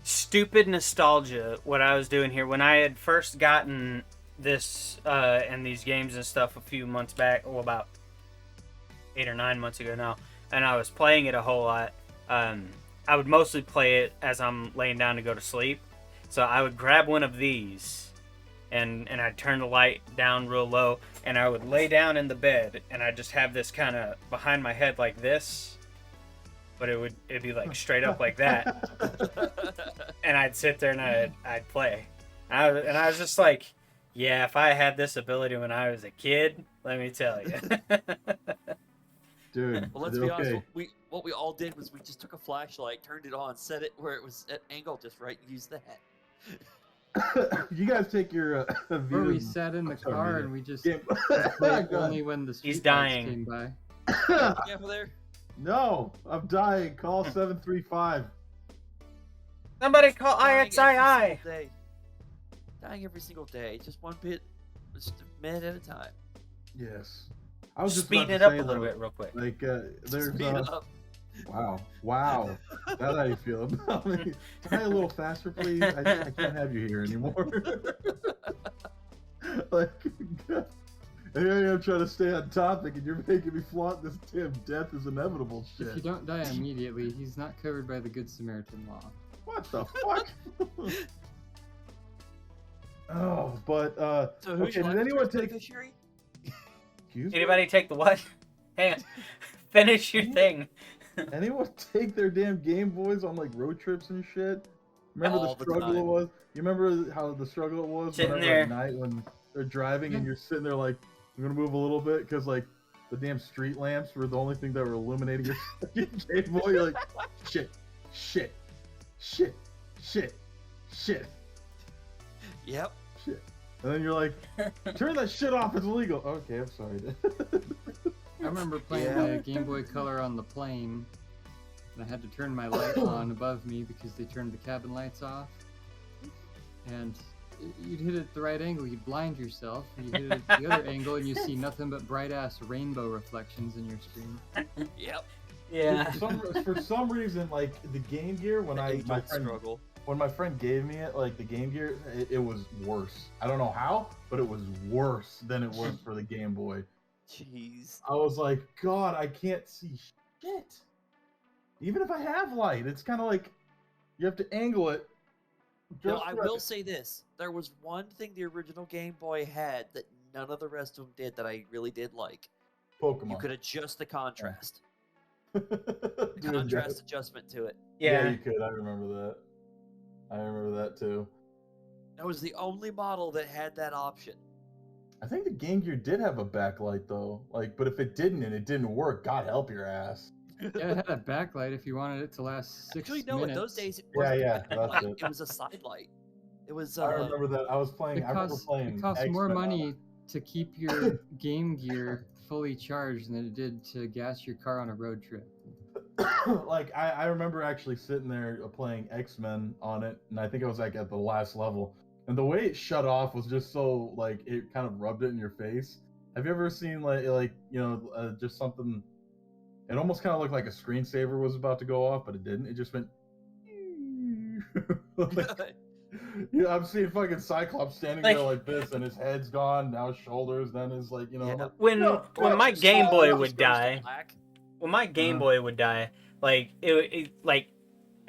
Stupid nostalgia. What I was doing here when I had first gotten this and these games and stuff a few months back, well, about 8 or 9 months ago now, and I was playing it a whole lot. I would mostly play it as I'm laying down to go to sleep. So I would grab one of these and I'd turn the light down real low and I would lay down in the bed and I'd just have this kind of behind my head like this, but it'd be like straight up like that. And I'd sit there and I'd play. And I was just like, yeah, if I had this ability when I was a kid, let me tell you. dude. Well, let's be honest. Okay. What we all did was we just took a flashlight, turned it on, set it where it was at angle just right, and used that. You guys take your Or we Vitas- sat in the I'm sorry, car Vita. and we just Game- played God. only when the He's street lights dying. came by. Careful there. No, I'm dying. Call 735. Somebody call Dying every IXII. single day. Dying every single day, just one bit, just a minute at a time. Yes. I was just Speeding about it to up say, a little though, bit, real quick. Like, there's Speed it up. Wow. That's how you feel about me. Try a little faster, please. I can't have you here anymore. Like, and here I am trying to stay on topic, and you're making me flaunt this damn death is inevitable If you shit. don't die immediately, he's not covered by the Good Samaritan law. What the fuck? Oh, but So who's okay. your Did anyone take? beneficiary? Excuse me? Anybody take the what? Hang on. Finish your thing. Anyone take their damn Game Boys on like road trips and shit? Remember All the the struggle it time. was? You remember how the struggle it was Sitting whenever there. at night when they're driving and you're sitting there like, I'm gonna move a little bit because like the damn street lamps were the only thing that were illuminating your fucking Game Boy. You're like, shit. Yep. And then you're like, turn that shit off, it's illegal. Okay, I'm sorry. I remember playing Yeah. the Game Boy Color on the plane, and I had to turn my light on above me because they turned the cabin lights off. And you'd hit it at the right angle, you'd blind yourself. You hit it at the other angle, and you see nothing but bright-ass rainbow reflections in your screen. Yep. Yeah. For some reason, like the Game Gear, when Age-old struggle. when my friend gave me it, like the Game Gear, it was worse. I don't know how, but it was worse than it was for the Game Boy. Jeez. I was like, God, I can't see shit. Even if I have light, it's kind of like you have to angle it. No, just I right. will say this. There was one thing the original Game Boy had that none of the rest of them did that I really did like. Pokemon. You could adjust the contrast. Dude, Contrast adjustment to it. yeah, Yeah. you could. I remember that. I remember that too. That was the only model that had that option. I think the Game Gear did have a backlight though. Like, but if it didn't and it didn't work, God help your ass. Yeah, it had a backlight if you wanted it to last 6 Actually, no. minutes. In those days, it Yeah, wasn't yeah, a that's backlight. it. It was a side light. It was. I remember that. I was playing. It I remember costs, playing. it costs more X-Men on money to keep your Game Gear fully charged than it did to gas your car on a road trip. Like I remember actually sitting there playing X-Men on it, and I think I was like at the last level, and the way it shut off was just so like it kind of rubbed it in your face. Have you ever seen like you know just something? It almost kind of looked like a screensaver was about to go off, but it didn't. It just went. Like, you know, I'm seeing fucking Cyclops standing there like this, and his head's gone, now his shoulders, then his like you know. Yeah. Like, When no, when no, my just Game fall Boy off. would Just goes to die, black. when my Game Uh-huh. Boy would die, like it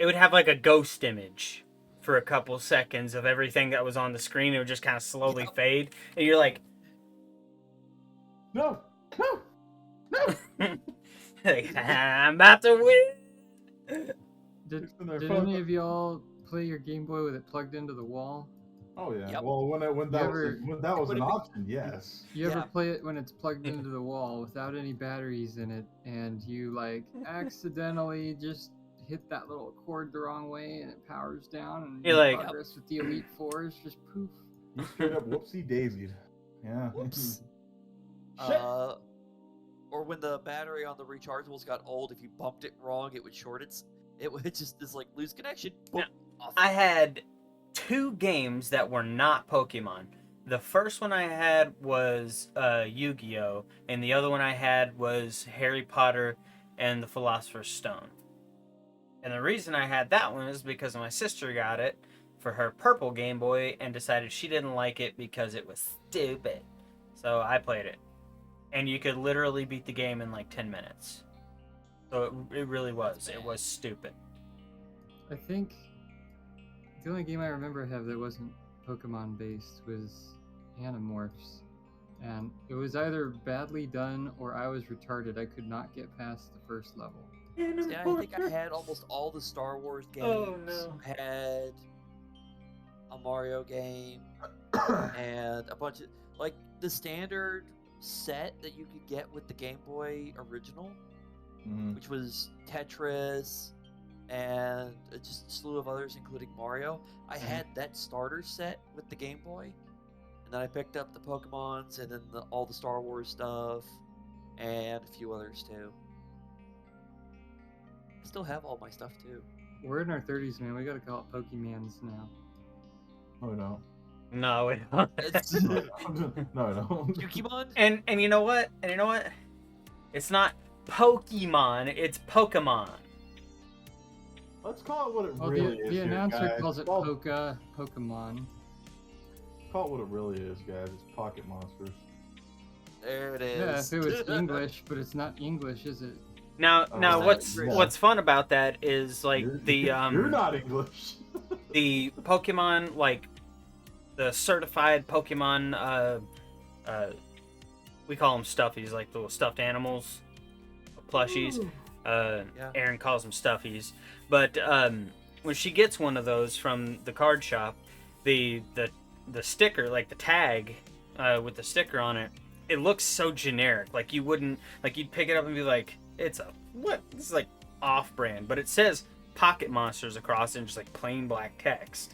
would have like a ghost image for a couple seconds of everything that was on the screen. It would just kind of slowly fade, and you're like, No. like, I'm about to win. Did, Just in there, did fuck. any of y'all play your Game Boy with it plugged into the wall? Oh yeah. Yep. Well, when that ever- when that was Would an it be- option, yes. You ever Yeah. play it when it's plugged into the wall without any batteries in it, and you like accidentally just hit that little cord the wrong way, and it powers down, and You're your like- progress with the Elite Fours just poof. You straight up whoopsie daisied. Yeah. Whoops. Shit. Or when the battery on the rechargeables got old, if you bumped it wrong, it would short its. It would just like lose connection. Boom, off. I had 2 games that were not Pokemon. The first one I had was Yu-Gi-Oh, and the other one I had was Harry Potter and the Philosopher's Stone. And the reason I had that one is because my sister got it for her purple Game Boy and decided she didn't like it because it was stupid. So I played it. And you could literally beat the game in like 10 minutes. So it really was. It was stupid. I think the only game I remember have that wasn't Pokemon based was Animorphs, and it was either badly done or I was retarded. I could not get past the first level. See, I think I had almost all the Star Wars games. Oh, no. Had a Mario game and a bunch of like the standard set that you could get with the Game Boy original which was Tetris and just a slew of others, including Mario. I had that starter set with the Game Boy, and then I picked up the Pokemons and then all the Star Wars stuff and a few others too. I still have all my stuff too. We're in our 30s, man. We gotta call it Pokemans now. Oh no. No, we don't. It's No, no. Pokemon. And you know what? And you know what? It's not Pokemon. It's Pokemon. Let's call it what it Well, really the is. here, announcer guys. calls it Call Pokemon. it what it really is, guys. It's pocket monsters. There it is. Yeah, if it was English, but it's not English, is it? Now, Oh, now, that's what's fun about that is like You're not English. the Pokemon, like the certified Pokemon, we call them stuffies, like the little stuffed animals, plushies. Yeah. Aaron calls them stuffies. But when she gets one of those from the card shop, the sticker, like the tag with the sticker on it, it looks so generic. Like you wouldn't, like you'd pick it up and be like, it's a what? This is like off-brand, but it says Pocket Monsters across in just like plain black text.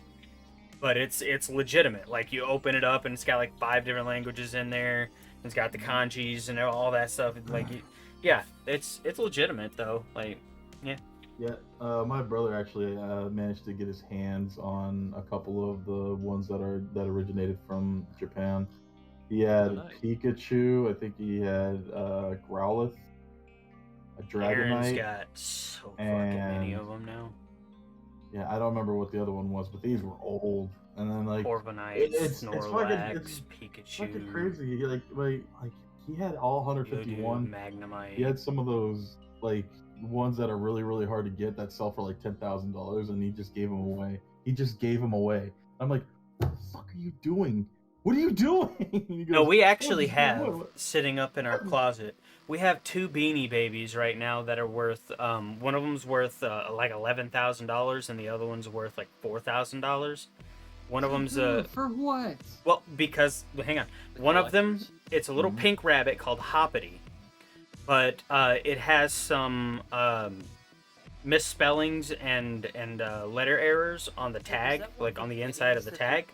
But it's legitimate. Like you open it up and it's got like 5 different languages in there. It's got the kanjis and all that stuff. Like, yeah, it's legitimate though. Like, yeah. Yeah, my brother actually managed to get his hands on a couple of the ones that originated from Japan. He had nice. Pikachu. I think he had Growlithe, a Aaron's Dragonite. got so fucking many and- of them now. Yeah, I don't remember what the other one was, but these were old. And then like Corviknight, it's Snorlax, it's Pikachu, fucking crazy. Like he had all 151. Magnemite. He had some of those like ones that are really really hard to get that sell for like $10,000, and he just gave them away. He just gave them away. I'm like, what the fuck are you doing? What are you doing? He No, goes, we actually "What- have what- sitting up in our closet. We have 2 Beanie Babies right now that are worth. One of them's worth like $11,000, and the other one's worth like $4,000. One of them's For what? well, because hang on, The one of them collectors. it's a little Mhm. pink rabbit called Hoppity, but it has some misspellings and letter errors on the tag, that one like of on the the inside of minis the that tag,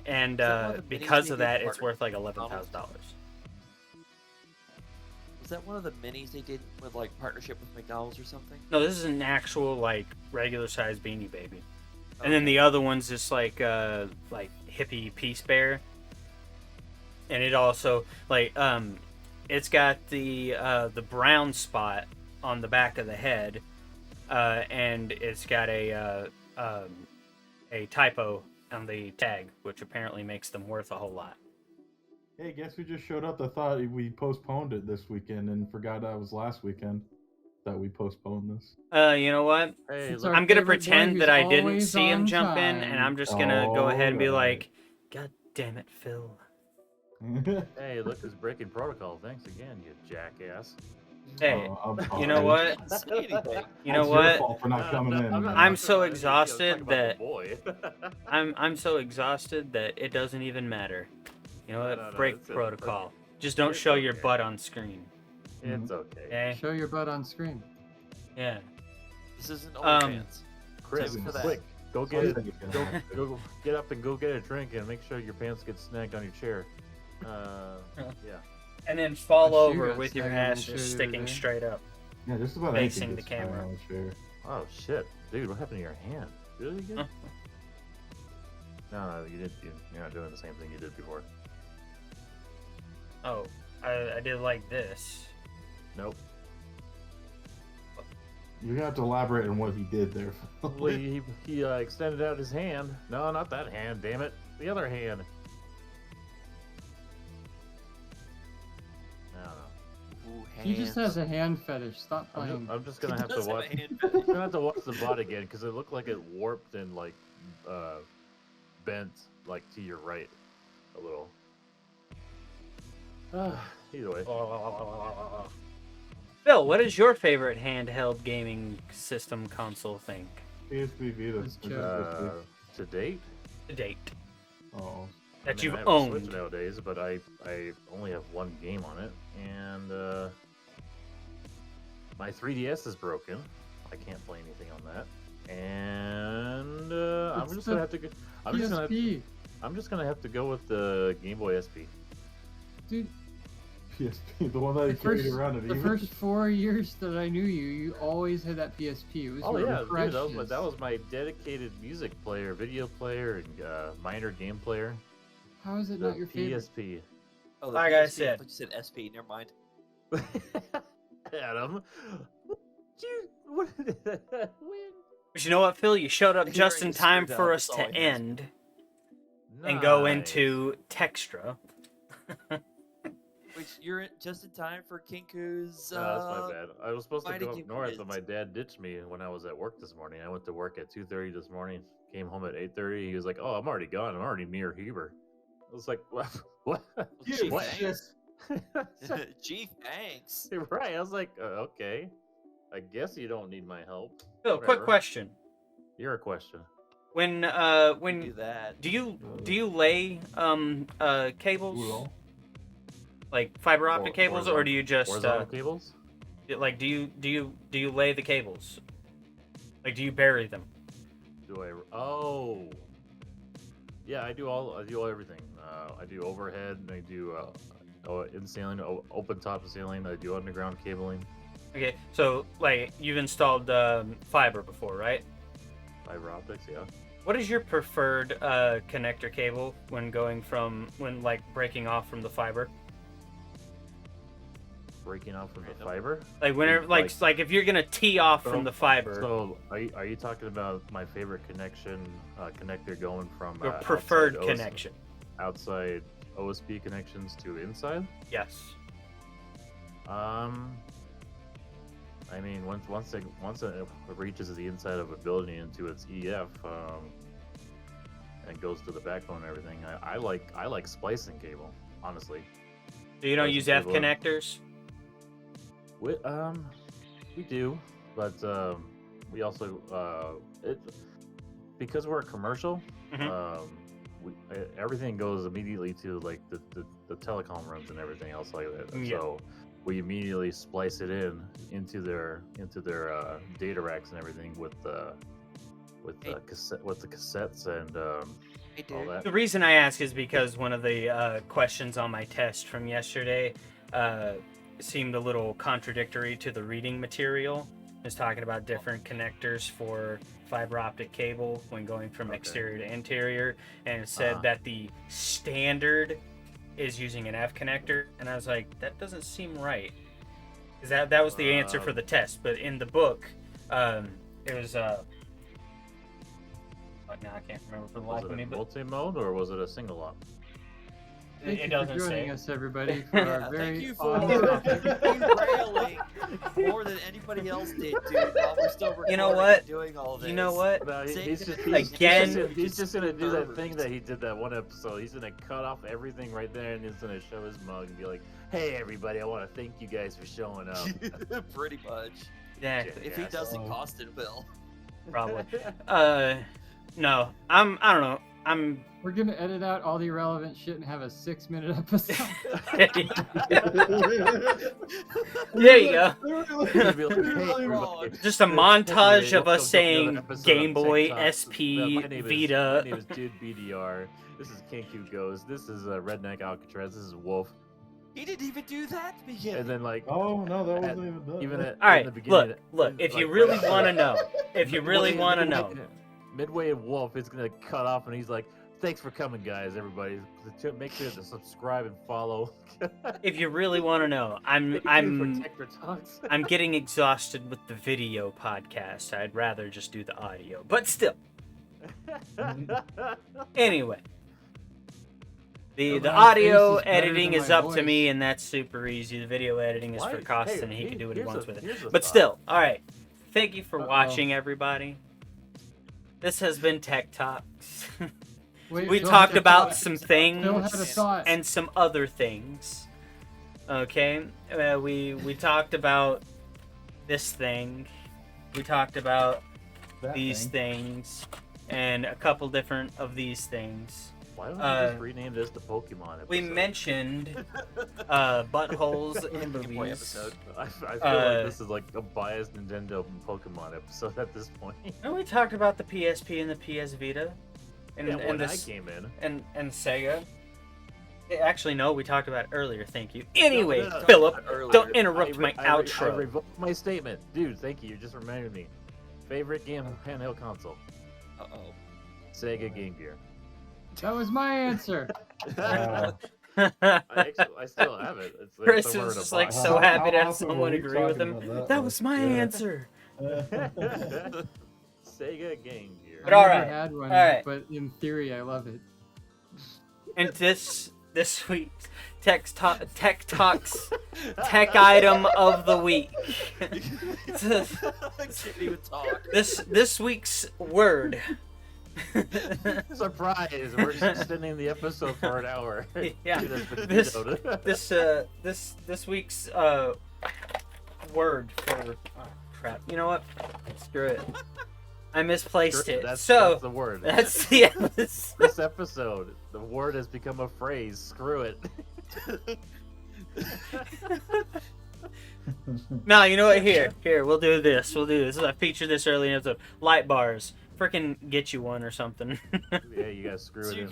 and Is that one of the minis because they of did that, for it's worth like McDonald's? $11,000. Was that one of the minis they did with like partnership with McDonald's or something? No, this is an actual like regular size Beanie Baby, and then the other one's just like hippie Peace Bear, and it also like it's got the brown spot on the back of the head, and it's got a typo on the tag, which apparently makes them worth a whole lot. Hey, guess who just showed up? I thought we postponed it this weekend and forgot that was last weekend that we postponed this. You know what? Hey, It's look, our I'm gonna favorite boy pretend who's that I didn't always see him on jump in, and time. I'm just gonna go ahead and be Alright. like, "God damn it, Phil." hey, look who's breaking protocol. Thanks again, you jackass. Hey, Oh, I'm you know sorry. what? Didn't say anything. You know It's your what? fault for not coming in. man. I'm so talking exhausted about that- the boy. I'm so exhausted that it doesn't even matter. You know what? No, Break it's protocol. okay. Just don't It's show your okay. butt on screen. It's okay. Okay? Show your butt on screen. Yeah. This isn't Um, OnlyFans. Chris, Tip for that. quick, go That's get it. what it's gonna Go, happen. go get up and go get a drink and make sure your pants get snagged on your chair. Yeah. And then fall My shoe over got with your snagged on ass the just chair the sticking other day. straight up. Yeah, just about Facing anything the gets thrown camera. on the chair. Oh shit, dude, what happened to your hand? Really again? Huh. No, you did. You're not doing the same thing you did before. Oh, I did like this. Nope. You're gonna have to elaborate on what he did there. Well, he extended out his hand. No, not that hand. Damn it, the other hand. I don't know. Ooh, He just hands. has a hand fetish. Stop playing. I'm just He gonna have does to watch. a hand I'm gonna have to watch the bot again because it looked like it warped and like bent like to your right a little. Either way, Phil, what is your favorite handheld gaming system console think PSP Vita. It's which is uh, to date, to date Oh, that I you've have a Switch owned? nowadays, but I only have one game on it, and My 3DS is broken. I can't play anything on that. And I'm It's just the gonna have to go. PSP. I'm just gonna have to go with the Game Boy SP. Dude, PSP, the one that he the carried first, around at the Eva. first 4 years that I knew you, you always had that PSP. It was Oh your yeah, dude, precious. that was my dedicated music player, video player, and minor game player. How is it The not your favorite? PSP. Oh, the Like I PSP, said. I thought you said SP. Never mind. Adam, what? When? But you know what, Phil? You showed up Hearing just in is time screwed for up, us that's all to he has. end and go Nice. into Textra. Which you're just in time for Kinku's. No, that's my bad. I was supposed to Mighty go up Game north, but quiz. my dad ditched me when I was at work this morning. I went to work at 2:30 this morning. Came home at 8:30. He was like, "Oh, I'm already gone. I'm already near Heber." I was like, "What? What?" Gee, What? thanks. Gee, thanks. Right. I was like, "Okay. I guess you don't need my help." Phil, quick Whatever. question. Your question. When You when do that. do you lay cables, Oolong. like fiber optic cables, or do you just horizontal cables? like do you lay the cables? Like, do you bury them? Do I? Oh, yeah. I do everything. I do overhead. I do in ceiling, open top of ceiling. I do underground cabling, Okay, so like you've installed fiber before, right? fiber optics. Yeah. What is your preferred connector cable when like breaking off from the fiber? Breaking off from the Random. fiber. Like whenever, like if you're gonna tee off from the fiber, So are you talking about my favorite connector going from your preferred outside connection. outside OSB connections to inside? Yes. I mean, once it reaches the inside of a building into its EF, and goes to the backbone and everything, I like splicing cable, honestly. So you don't Doesn't use F cable. connectors? We do, but we also because we're a commercial, Mhm. everything goes immediately to like the telecom rooms and everything else like that. Yeah. So we immediately splice it into their data racks and everything with the cassettes and Hey, all dude. that. The reason I ask is because one of the questions on my test from yesterday seemed a little contradictory to the reading material. It was talking about different connectors for fiber optic cable when going from Okay. exterior to interior, and it said Uh-huh. that the standard is using an F connector, and I was like, that doesn't seem right. 'Cause that was the answer for the test, but in the book, it was now I can't remember for the Was life it of me, a but multi-mode or was it a single op? Thank it you doesn't for joining say. us, everybody, for Yeah, our very thank you for odd topic. derailing more than anybody else did, dude. While we're still recording You know what? and doing all this. You know what? No, Say he's that just it's Again- he's just gonna do that thing pervert. that he did that one episode. He's gonna cut off everything right there and he's gonna show his mug and be like, "Hey everybody, I want to thank you guys for showing up." Pretty much. Exactly. If he Yes. doesn't, Oh. Costin will. Probably. No, I don't know. I'm We're gonna edit out all the irrelevant shit and have a 6-minute episode. there you go. He'd be like, "Hey, everybody, Just a hey, montage hey, of us welcome to another saying episode Game of Boy, TekTox. SP, My name Vita. my name is Dude BDR. This is Kenku Goes. This is Redneck Alcatraz. This is Wolf. He didn't even do that to begin. And then like Oh no, that wasn't even done. even at All right, in the beginning, look. If you like, really right- want to know, if you really midway- want to midway- know, midway of Wolf is gonna cut off, and he's like, "Thanks for coming, guys. Everybody, make sure to subscribe and follow." if you really want to know, I'm I'm getting exhausted with the video podcast. I'd rather just do the audio, but still. Anyway, the My audio face is better editing than is my up to voice. me, and that's super easy. The video editing is Why- for Costin, hey, and he can do what he here's wants a- with it. here's a But thought. still, all right. Thank you for Uh-oh. watching, everybody. This has been TekTox. Wait, We Phil talked had a about thought. some Phil had a things thought. and some other things. Okay, we talked about this thing. We talked about That these thing. things and a couple different of these things. Why don't we just rename this the Pokemon episode? We mentioned buttholes and Game Boy movies. episode. I feel like this is like a biased Nintendo Pokemon episode at this point. And we talked about the PSP and the PS Vita, and Yeah, when I this came in. and Sega. Actually, no, we talked about it earlier. Thank you. Anyway, No. Philip, Earlier. don't interrupt my I outro. revoked my statement, dude. Thank you. You just reminded me. Favorite game handheld console: Uh-oh. Sega Game Gear. That was my answer. I still have it. It's like Chris somewhere is in a just like box. so happy to How have often someone were we agree with talking him. about That was my Yeah. answer. Sega Game Gear. But I all never right, had one, all right. but in theory, I love it. And this week's TekTox tech item of the week. I can't even talk. This week's word. Surprise! We're extending the episode for an hour. Yeah. Dude, that's been This vetoed. this week's word for crap. You know what? Screw it. I misplaced it. That's So the word. that's the episode. This episode, the word has become a phrase. Screw it. No, you know what? Here, we'll do this. I featured this early in the episode. Light bars. Freaking get you one or something. Yeah, you gotta screw So it you in.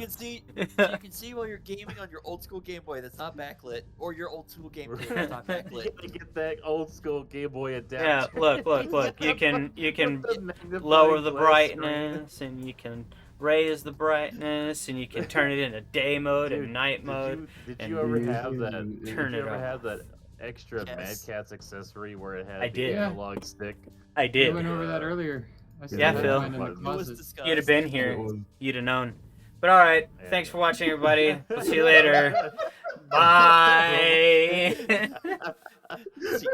can see while you're gaming on your old school Game Boy that's not backlit, or your old school Game Boy that's not You backlit. gotta get that old school Game Boy Yeah, adapter. look. You can The magnifying lower the glass screen. brightness, and you can raise the brightness, and you can turn it into day mode Dude, and night mode. Did and you ever have that? turn Did you it ever on. have that extra Yes. Mad Catz accessory where it had I the did. Yeah. analog stick? I I did. went over that earlier. I still Yeah, have Phil. mine in the It It was closet. discussed. You'd have been It here. was- You'd have known. But all right, Yeah. thanks for watching, everybody. We'll see you later. Bye. See,